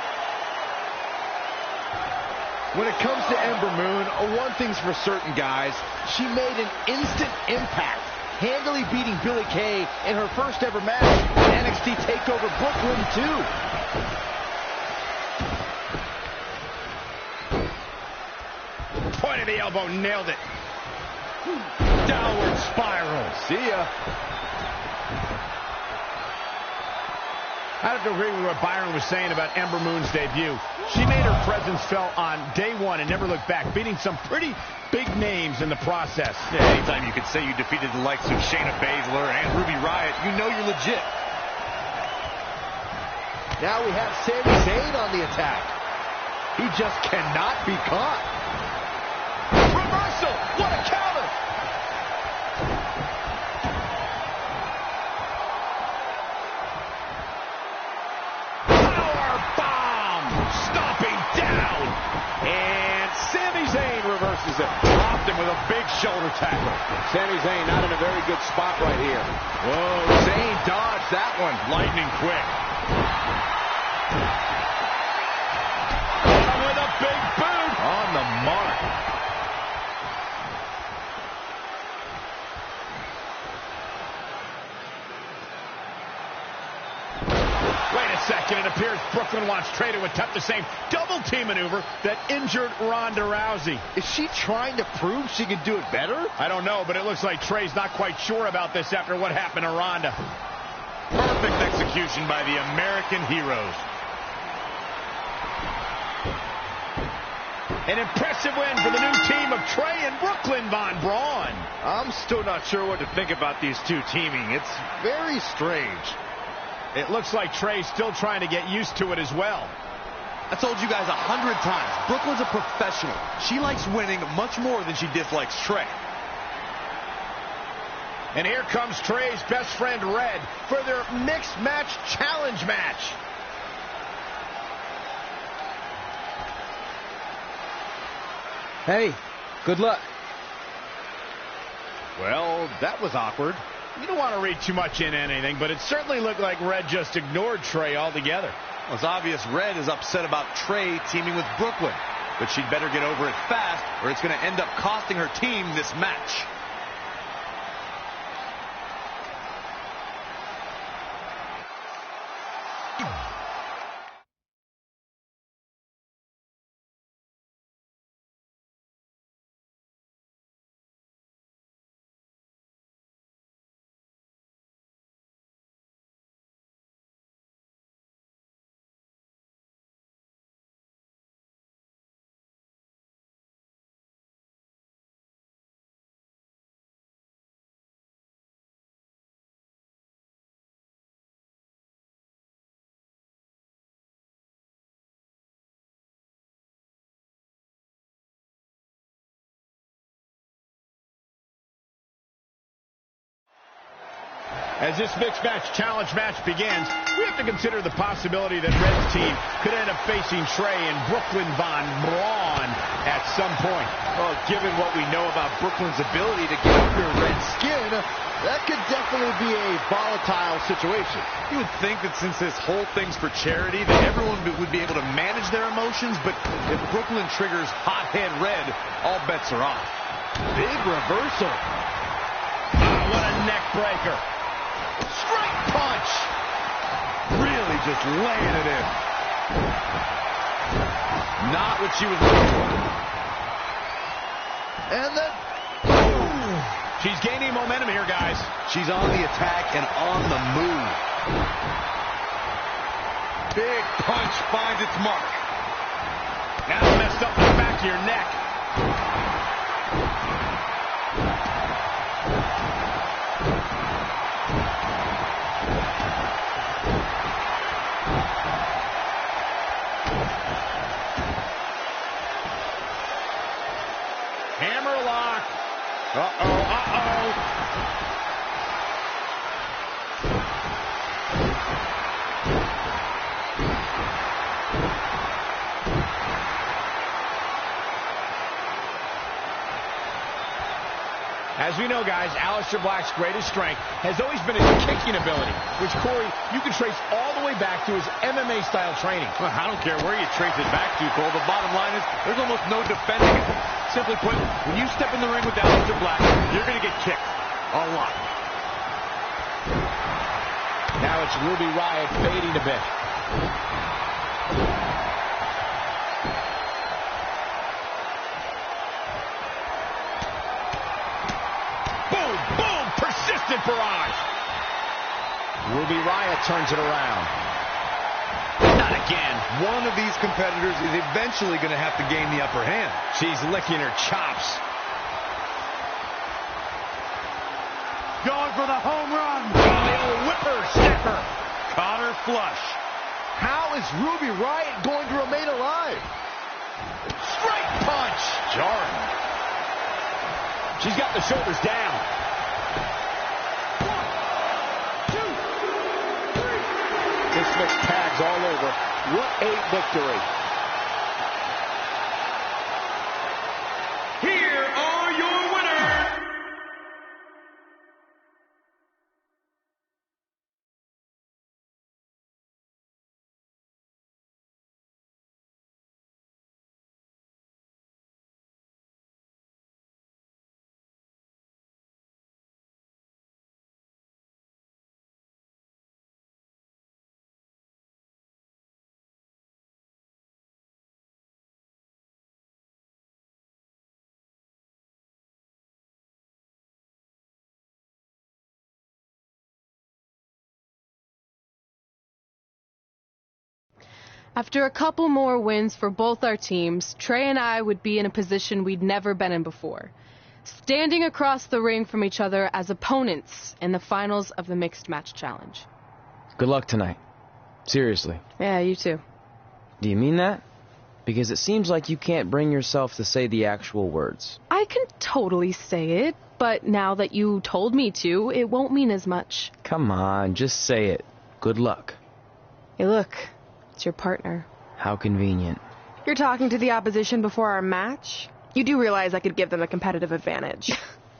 E: When it comes to Ember Moon, one thing's for certain, guys. She made an instant impact. handily beating Billie Kay in her first ever match in NXT TakeOver Brooklyn 2.
D: Point of the elbow, nailed it. Downward spiral.
E: See ya.
D: I have to agree with what Byron was saying about Ember Moon's debut. She made her presence felt on day one and never looked back, beating some pretty big names in the process.
F: Yeah, anytime you could say you defeated the likes of Shayna Baszler and Ruby Riott, you know you're legit.
E: Now we have Sami Zayn on the attack. He just cannot be caught. Reversal! What a counter!
D: Dropped him with a big shoulder tackle.
O: Sami Zayn not in a very good spot right here.
D: Whoa, Zayn dodged that one. Lightning quick. With a big boot.
E: On the mark.
D: Wait a second, it appears Brooklyn wants Trey to attempt the same double team maneuver that injured Ronda Rousey.
E: Is she trying to prove she can do it better?
D: I don't know, but it looks like Trey's not quite sure about this after what happened to Ronda.
F: Perfect execution by the American heroes.
D: An impressive win for the new team of Trey and Brooklyn Von Braun.
F: I'm still not sure what to think about these two teaming. It's very strange.
D: It looks like Trey's still trying to get used to it as well.
F: I told you guys 100 times, Brooklyn's a professional. She likes winning much more than she dislikes Trey.
D: And here comes Trey's best friend, Red, for their mixed match challenge match.
G: Hey, good luck.
F: Well, that was awkward.
D: You don't want to read too much into anything, but it certainly looked like Red just ignored Trey altogether.
F: Well, it's obvious Red is upset about Trey teaming with Brooklyn, but she'd better get over it fast or it's going to end up costing her team this match.
D: As this mixed match challenge match begins, we have to consider the possibility that Red's team could end up facing Trey and Brooklyn Von Braun at some point.
F: Well, given what we know about Brooklyn's ability to get under Red's
E: Skin, that could definitely be a volatile situation.
F: You would think that since this whole thing's for charity, that everyone would be able to manage their emotions, but if Brooklyn triggers hothead Red, all bets are off.
E: Big reversal.
D: Oh, what a neck breaker.
E: Straight punch.
F: Really just laying it in. Not what she was looking for.
E: And then...
D: She's gaining momentum here, guys.
F: She's on the attack and on the move. Big punch finds its mark.
D: Now messed up the back of your neck. Hammerlock. Uh-oh, uh-oh. As we know, guys, Aleister Black's greatest strength has always been his kicking ability, which, Corey, you can trace all the way back to his MMA-style training.
F: Well, I don't care where you trace it back to, Cole. The bottom line is there's almost no defending it. Simply put, when you step in the ring with Aleister Black, you're going to get kicked a lot.
D: Now it's Ruby Riott fading a bit. Boom, boom, persistent barrage. Ruby Riott turns it around. Not again.
F: One of these competitors is eventually going to have to gain the upper hand.
D: She's licking her chops.
L: Going for the home run.
D: The old whipper-snapper.
F: Caught her flush.
E: How is Ruby Riott going to remain alive?
D: Straight punch.
F: Jarring.
D: She's got the shoulders down.
L: 1, 2, 3.
O: This makes tags all over. What a victory.
I: Here are your winners.
B: After a couple more wins for both our teams, Trey and I would be in a position we'd never been in before. Standing across the ring from each other as opponents in the finals of the Mixed Match Challenge.
G: Good luck tonight. Seriously.
B: Yeah, you too.
G: Do you mean that? Because it seems like you can't bring yourself to say the actual words.
B: I can totally say it, but now that you told me to, it won't mean as much.
G: Come on, just say it. Good luck.
B: Hey, look. It's your partner.
G: How convenient.
C: You're talking to the opposition before our match? You do realize I could give them a competitive advantage.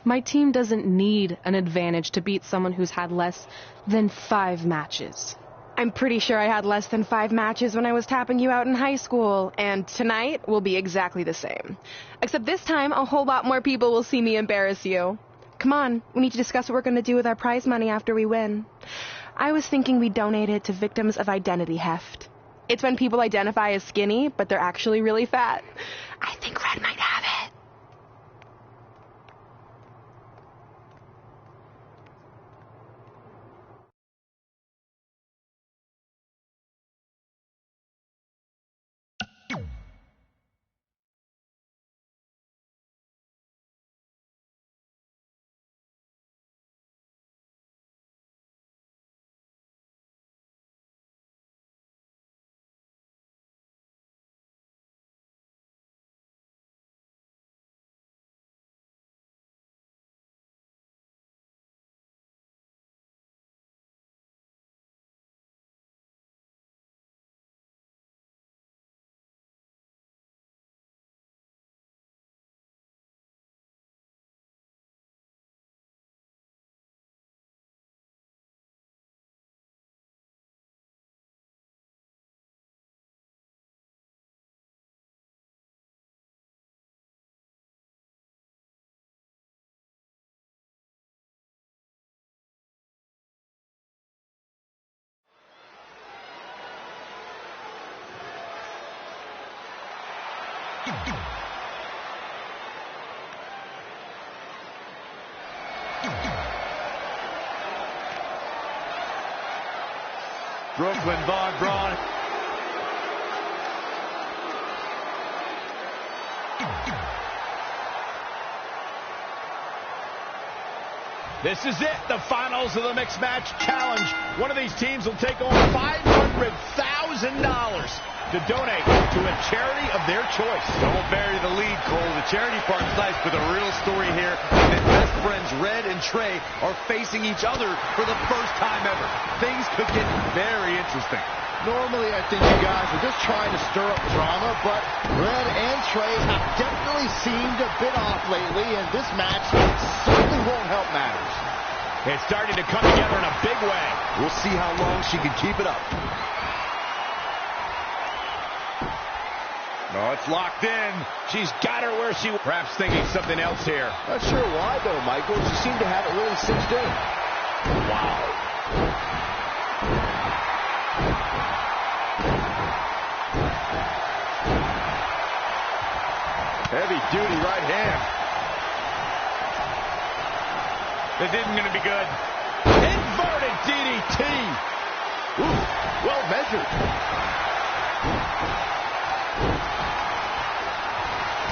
B: My team doesn't need an advantage to beat someone who's had less than 5 matches.
C: I'm pretty sure I had less than 5 matches when I was tapping you out in high school, and tonight will be exactly the same. Except this time, a whole lot more people will see me embarrass you. Come on, we need to discuss what we're going to do with our prize money after we win. I was thinking we donate it to victims of identity heft. It's when people identify as skinny, but they're actually really fat. I think Red might have it.
F: Brooklyn Vaughn Braun.
D: This is it, the finals of the Mixed Match Challenge. One of these teams will take home $500,000 to donate to a charity of their choice.
F: Don't bury the lead, Cole. The charity part's nice, but the real story here is that best friends Red and Trey are facing each other for the first time ever. Things could get very interesting.
E: Normally, I think you guys are just trying to stir up drama, but Red and Trey have definitely seemed a bit off lately, and this match certainly won't help matters.
D: It's starting to come together in a big way.
F: We'll see how long she can keep it up. No, it's locked in.
D: She's got her where she... Perhaps thinking something else here.
E: Not sure why, though, Michael. She seemed to have it really cinched in.
D: Wow.
F: Heavy-duty right hand.
D: This isn't going to be good. Inverted DDT.
E: Ooh, well measured.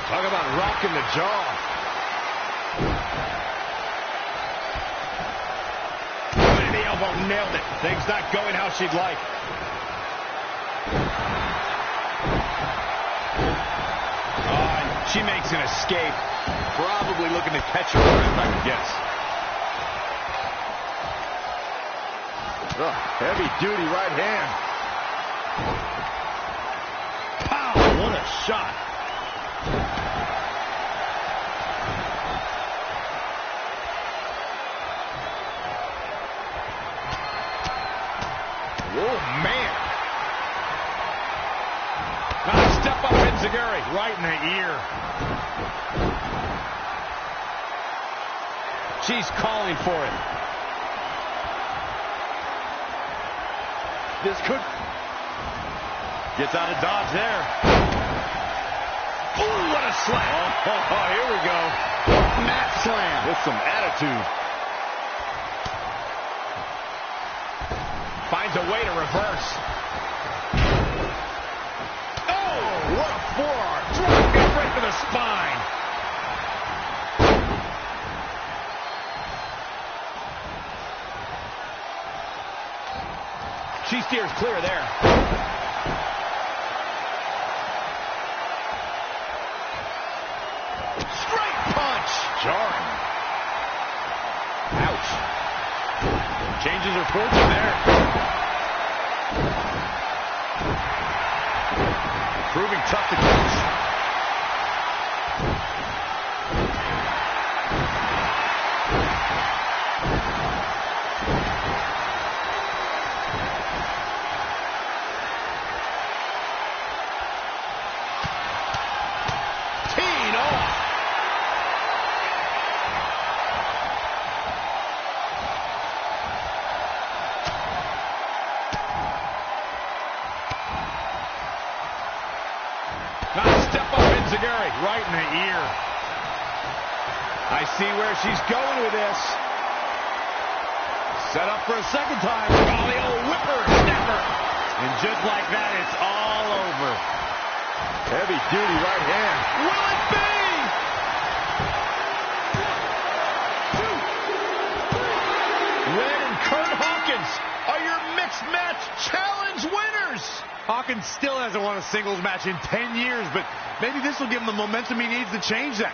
F: Talk about rocking the jaw.
D: Right in the elbow, nailed it. Things not going how she'd like. She makes an escape.
F: Probably looking to catch her breath, I would guess. Heavy-duty right hand.
D: Pow! What a shot. Oh, man. Nice step up Enziguri. Right in the ear. She's calling for it.
F: This could... Gets out of dodge there.
D: Ooh, what a slam.
F: Oh, here we go.
D: Mat slam.
F: With some attitude.
D: Finds a way to reverse. Oh, what a forearm. Drop kick right to the spine. She steers clear there. Straight punch.
F: Jarring.
D: Ouch. Changes her fortune there.
F: Proving tough to catch.
D: Teed off. Nice step up Enziguri. Right in the ear. I see where she's going with this. Set up for a second time. Oh, the old whipper snapper. And just like that, it's all over.
F: Heavy-duty right hand.
D: Will it be? 1, 2, 3. Red and Kurt Hawkins are your mixed match challenge winners.
F: Hawkins still hasn't won a singles match in 10 years, but maybe this will give him the momentum he needs to change that.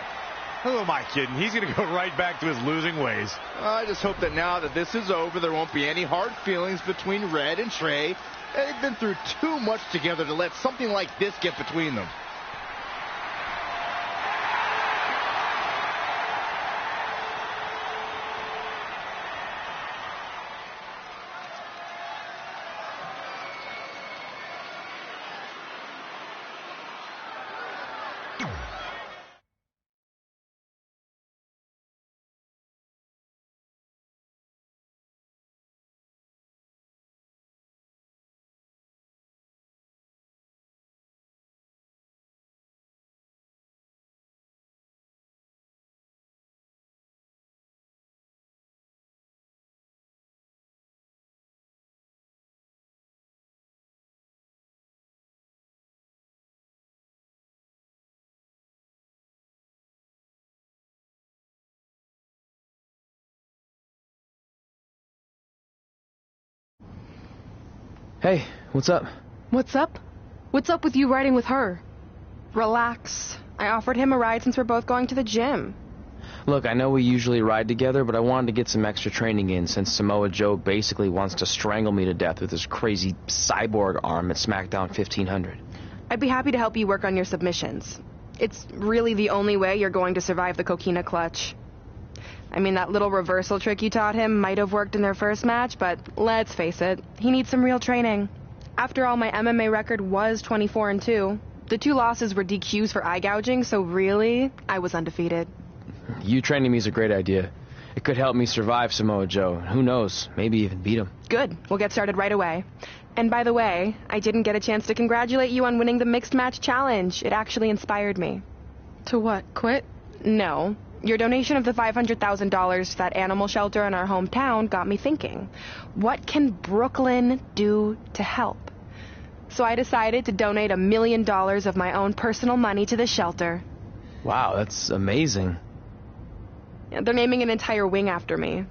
F: Who am I kidding? He's going to go right back to his losing ways.
E: I just hope that now that this is over, there won't be any hard feelings between Red and Trey. They've been through too much together to let something like this get between them.
G: Hey, what's up?
C: What's up? What's up with you riding with her? Relax. I offered him a ride since we're both going to the gym.
G: Look, I know we usually ride together, but I wanted to get some extra training in since Samoa Joe basically wants to strangle me to death with his crazy cyborg arm at SmackDown 1500.
C: I'd be happy to help you work on your submissions. It's really the only way you're going to survive the coquina clutch. I mean, that little reversal trick you taught him might have worked in their first match, but let's face it, he needs some real training. After all, my MMA record was 24-2. The 2 losses were DQs for eye gouging, so really, I was undefeated.
G: You training me is a great idea. It could help me survive Samoa Joe. Who knows, maybe even beat him.
C: Good. We'll get started right away. And by the way, I didn't get a chance to congratulate you on winning the Mixed Match Challenge. It actually inspired me.
B: To what? Quit?
C: No. Your donation of the $500,000 to that animal shelter in our hometown got me thinking. What can Brooklyn do to help? So I decided to donate $1 million of my own personal money to the shelter.
G: Wow, that's amazing.
C: They're naming an entire wing after me.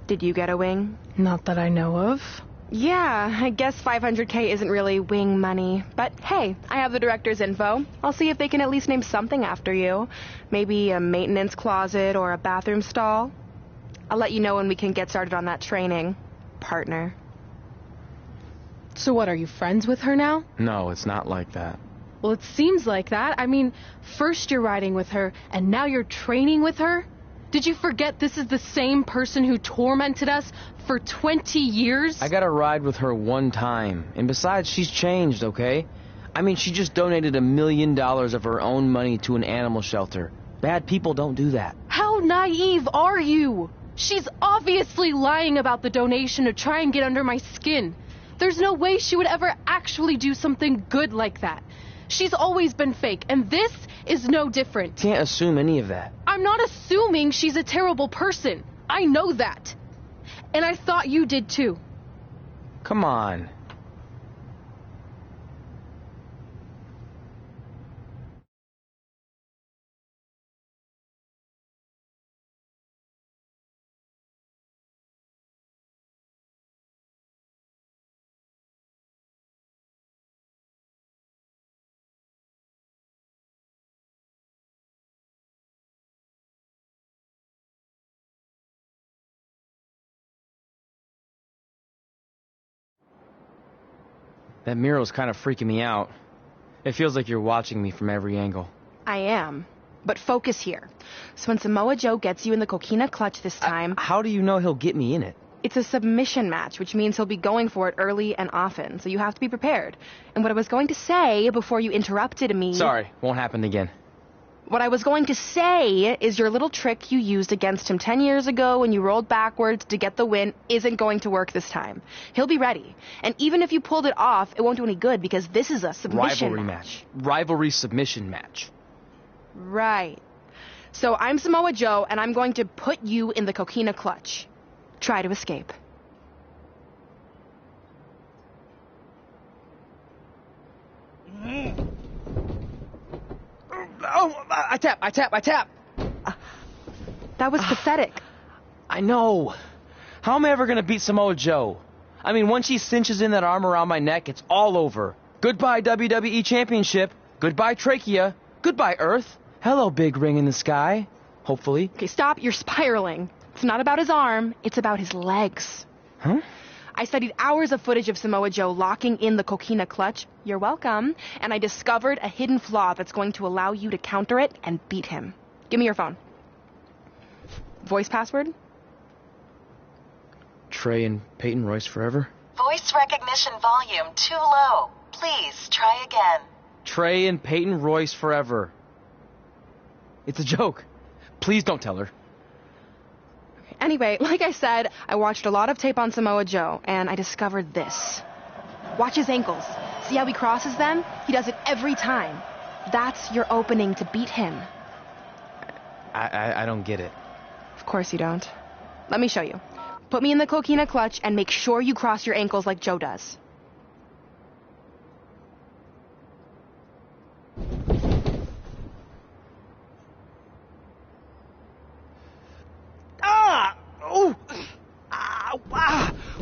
C: Did you get a wing?
B: Not that I know of.
C: Yeah, I guess $500K isn't really wing money. But hey, I have the director's info. I'll see if they can at least name something after you. Maybe a maintenance closet or a bathroom stall. I'll let you know when we can get started on that training, partner.
B: So what, are you friends with her now?
G: No, it's not like that.
B: Well, it seems like that. I mean, first you're riding with her, and now you're training with her? Did you forget this is the same person who tormented us for 20 years?
G: I got to ride with her one time. And besides, she's changed, okay? I mean, she just donated $1 million of her own money to an animal shelter. Bad people don't do that.
B: How naive are you? She's obviously lying about the donation to try and get under my skin. There's no way she would ever actually do something good like that. She's always been fake, and this is no different.
G: Can't assume any of that.
B: I'm not assuming she's a terrible person. I know that. And I thought you did too.
G: Come on. That mural's kind of freaking me out. It feels like you're watching me from every angle.
C: I am. But focus here. So when Samoa Joe gets you in the coquina clutch this time...
G: How do you know he'll get me in it?
C: It's a submission match, which means he'll be going for it early and often, so you have to be prepared. And what I was going to say before you interrupted me...
G: Sorry, won't happen again.
C: What I was going to say is your little trick you used against him 10 years ago when you rolled backwards to get the win isn't going to work this time. He'll be ready. And even if you pulled it off, it won't do any good because this is a submission
G: Rivalry match. Rivalry submission match.
C: Right. So I'm Samoa Joe, and I'm going to put you in the coquina clutch. Try to escape.
G: Oh, I tap.
C: That was pathetic.
G: I know. How am I ever going to beat Samoa Joe? I mean, once she cinches in that arm around my neck, it's all over. Goodbye, WWE Championship. Goodbye, Trachea. Goodbye, Earth. Hello, big ring in the sky. Hopefully.
C: Okay, stop. You're spiraling. It's not about his arm. It's about his legs.
G: Huh?
C: I studied hours of footage of Samoa Joe locking in the coquina clutch. You're welcome. And I discovered a hidden flaw that's going to allow you to counter it and beat him. Give me your phone. Voice password?
G: Trey and Peyton Royce forever?
P: Voice recognition volume too low. Please try again.
G: Trey and Peyton Royce forever. It's a joke. Please don't tell her.
C: Anyway, like I said, I watched a lot of tape on Samoa Joe, and I discovered this. Watch his ankles. See how he crosses them? He does it every time. That's your opening to beat him.
G: I don't get it.
C: Of course you don't. Let me show you. Put me in the coquina clutch and make sure you cross your ankles like Joe does.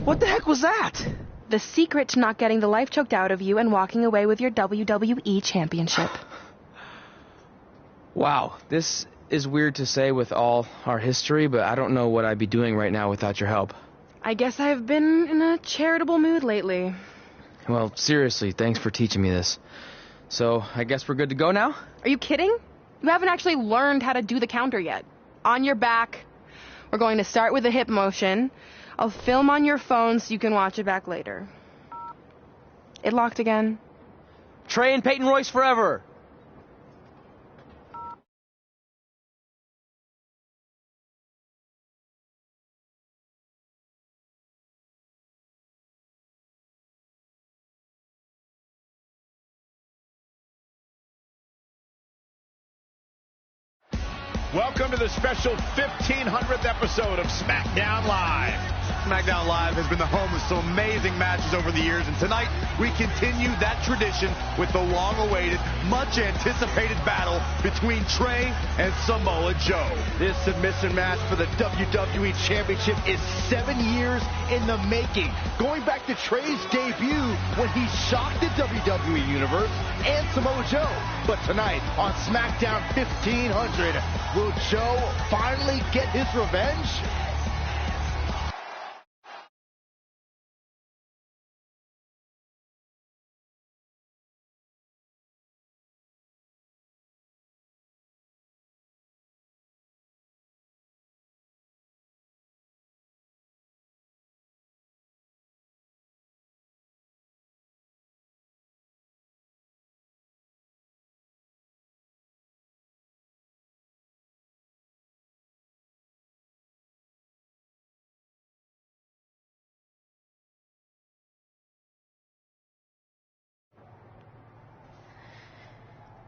G: What the heck was that?
C: The secret to not getting the life choked out of you and walking away with your WWE championship.
G: Wow, this is weird to say with all our history, but I don't know what I'd be doing right now without your help.
C: I guess I've been in a charitable mood lately.
G: Well, seriously, thanks for teaching me this. So, I guess we're good to go now?
C: Are you kidding? You haven't actually learned how to do the counter yet. On your back. We're going to start with a hip motion. I'll film on your phone so you can watch it back later. It locked again.
G: Trey and Peyton Royce forever!
D: Welcome to the special 1500th episode of SmackDown Live.
F: SmackDown Live has been the home of some amazing matches over the years, and tonight we continue that tradition with the long-awaited, much-anticipated battle between Trey and Samoa Joe.
E: This submission match for the WWE Championship is 7 years in the making, going back to Trey's debut when he shocked the WWE Universe and Samoa Joe. But tonight on SmackDown 1500, will Joe finally get his revenge?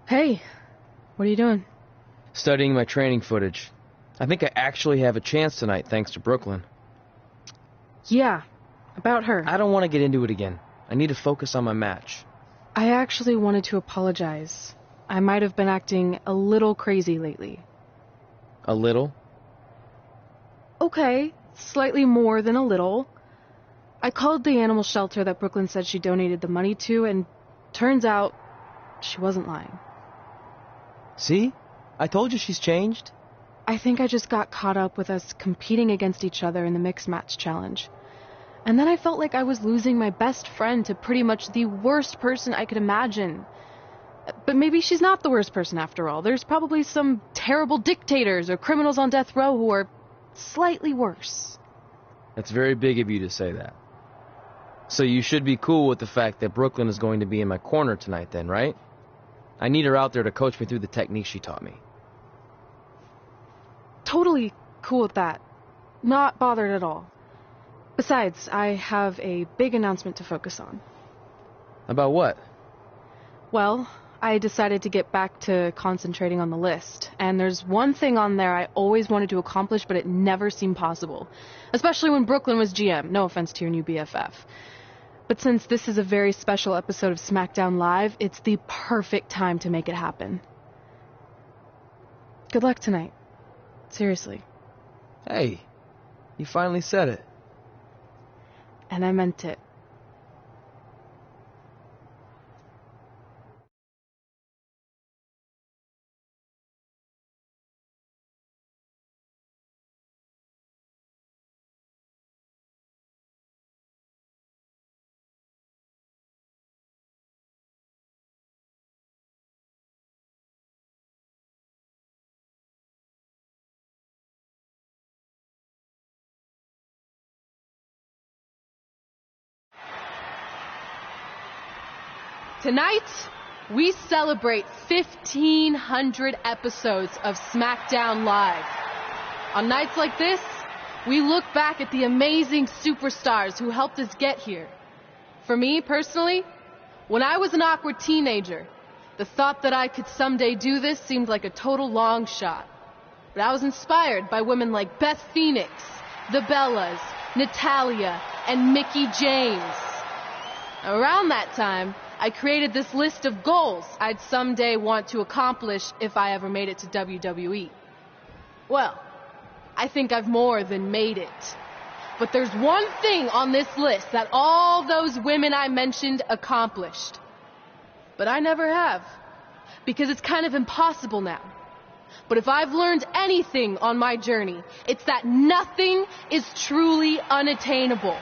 B: Hey, what are you doing?
G: Studying my training footage. I think I actually have a chance tonight, thanks to Brooklyn.
B: Yeah, about her.
G: I don't want to get into it again. I need to focus on my match.
B: I actually wanted to apologize. I might have been acting a little crazy lately.
G: A little?
B: Okay, slightly more than a little. I called the animal shelter that Brooklyn said she donated the money to, and turns out she wasn't lying.
G: See? I told you she's changed.
B: I think I just got caught up with us competing against each other in the mixed match challenge. And then I felt like I was losing my best friend to pretty much the worst person I could imagine. But maybe she's not the worst person after all. There's probably some terrible dictators or criminals on death row who are slightly worse.
G: That's very big of you to say that. So you should be cool with the fact that Brooklyn is going to be in my corner tonight then, right? I need her out there to coach me through the technique she taught me.
B: Totally cool with that. Not bothered at all. Besides, I have a big announcement to focus on.
G: About what?
B: Well, I decided to get back to concentrating on the list, and there's one thing on there I always wanted to accomplish, but it never seemed possible. Especially when Brooklyn was GM. No offense to your new BFF. But since this is a very special episode of SmackDown Live, it's the perfect time to make it happen. Good luck tonight. Seriously.
G: Hey, you finally said it.
B: And I meant it. Tonight, we celebrate 1,500 episodes of SmackDown Live. On nights like this, we look back at the amazing superstars who helped us get here. For me, personally, when I was an awkward teenager, the thought that I could someday do this seemed like a total long shot. But I was inspired by women like Beth Phoenix, the Bellas, Natalia, and Mickie James. Around that time, I created this list of goals I'd someday want to accomplish if I ever made it to WWE. Well, I think I've more than made it. But there's one thing on this list that all those women I mentioned accomplished. But I never have, because it's kind of impossible now. But if I've learned anything on my journey, it's that nothing is truly unattainable.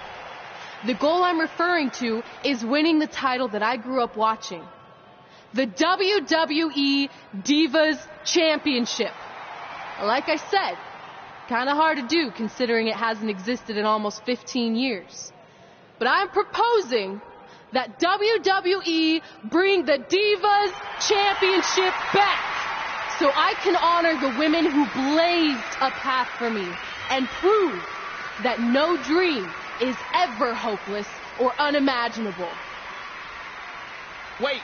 B: The goal I'm referring to is winning the title that I grew up watching. The WWE Divas Championship. Like I said, kind of hard to do considering it hasn't existed in almost 15 years. But I'm proposing that WWE bring the Divas Championship back so I can honor the women who blazed a path for me and prove that no dream is ever hopeless or unimaginable.
D: Wait,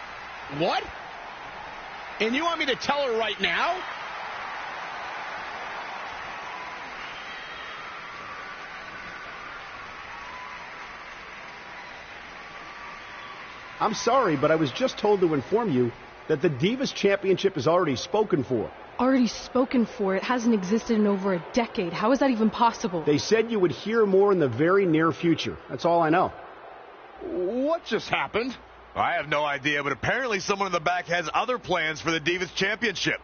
D: what? And you want me to tell her right now?
Q: I'm sorry, but I was just told to inform you that the Divas Championship is already spoken for.
B: Already spoken for? It hasn't existed in over a decade. How is that even possible?
Q: They said you would hear more in the very near future. That's all I know.
L: What just happened?
F: I have no idea, but apparently someone in the back has other plans for the Divas Championship.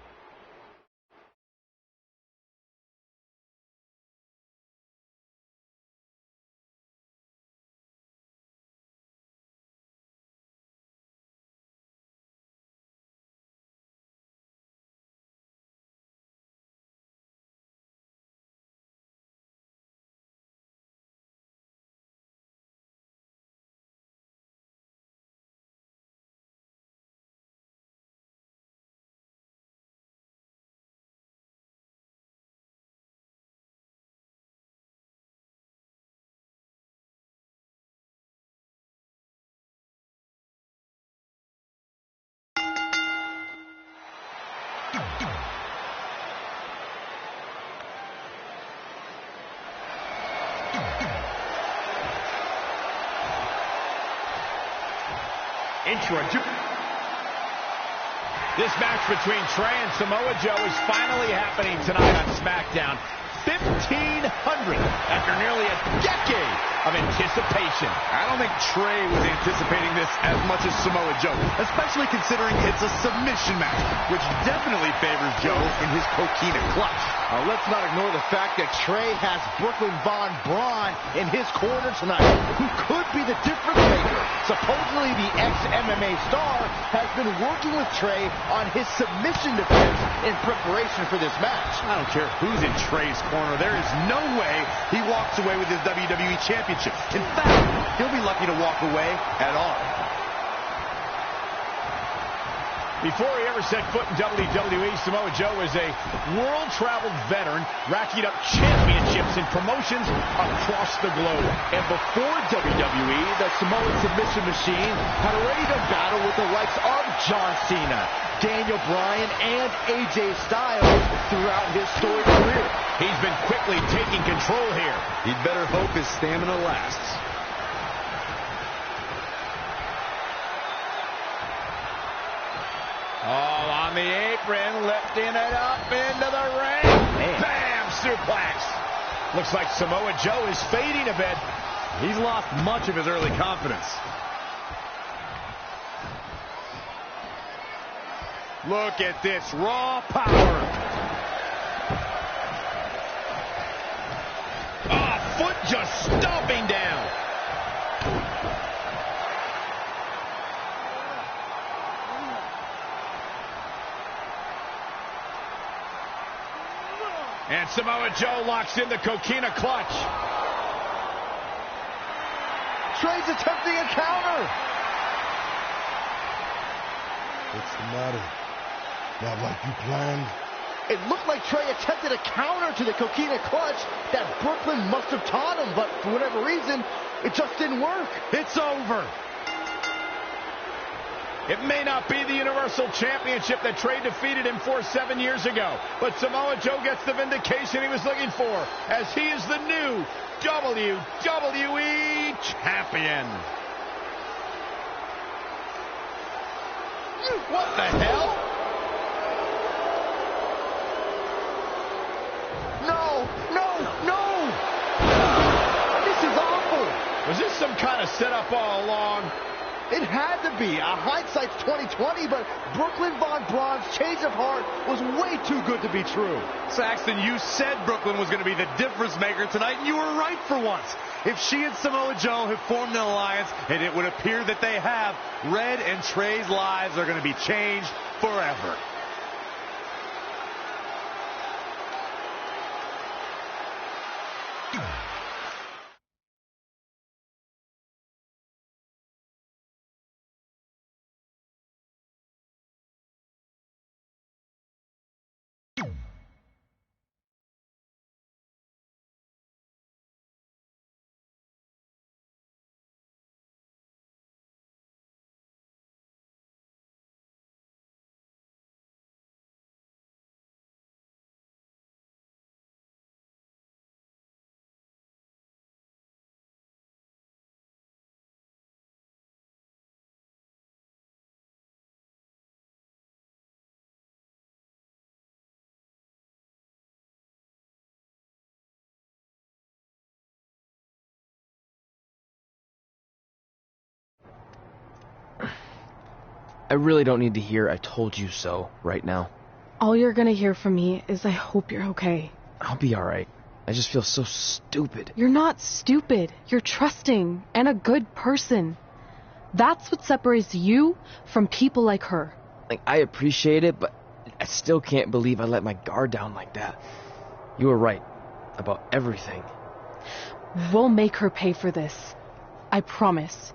D: This match between Trey and Samoa Joe is finally happening tonight on SmackDown. 1,500 after nearly a decade of anticipation.
F: I don't think Trey was anticipating this as much as Samoa Joe, especially considering it's a submission match, which definitely favors Joe in his coquina clutch.
E: Let's not ignore the fact that Trey has Brooklyn Von Braun in his corner tonight, who could be the difference maker. Supposedly, the ex-MMA star has been working with Trey on his submission defense in preparation for this match.
F: I don't care who's in Trey's corner. There is no way he walks away with his WWE Championship. In fact, he'll be lucky to walk away at all.
D: Before he ever set foot in WWE, Samoa Joe was a world-traveled veteran, racking up championships in promotions across the globe.
E: And before WWE, the Samoan submission machine had already done battle with the likes of John Cena, Daniel Bryan, and AJ Styles throughout his storied career.
D: He's been quickly taking control here.
F: He'd better hope his stamina lasts.
D: All on the apron, lifting it up into the ring. Man. Bam! Suplex. Looks like Samoa Joe is fading a bit.
F: He's lost much of his early confidence.
D: Look at this raw power. Oh, foot just stomping down. And Samoa Joe locks in the coquina clutch.
E: Trey's attempting a counter.
J: What's the matter? Not like you planned?
E: It looked like Trey attempted a counter to the coquina clutch that Brooklyn must have taught him, but for whatever reason, it just didn't work.
D: It's over. It may not be the Universal Championship that Trey defeated him for 7 years ago, but Samoa Joe gets the vindication he was looking for, as he is the new WWE Champion. What the hell?
E: No! This is awful.
D: Was this some kind of setup all along?
E: It had to be. Hindsight's 20/20, but Brooklyn Von Braun's change of heart was way too good to be true.
F: Saxton, you said Brooklyn was going to be the difference maker tonight, and you were right for once. If she and Samoa Joe have formed an alliance, and it would appear that they have, Red and Trey's lives are going to be changed forever.
G: I really don't need to hear "I told you so" right now.
B: All you're gonna hear from me is I hope you're okay.
G: I'll be alright. I just feel so stupid.
B: You're not stupid. You're trusting and a good person. That's what separates you from people like her.
G: Like, I appreciate it, but I still can't believe I let my guard down like that. You were right about everything.
B: We'll make her pay for this. I promise.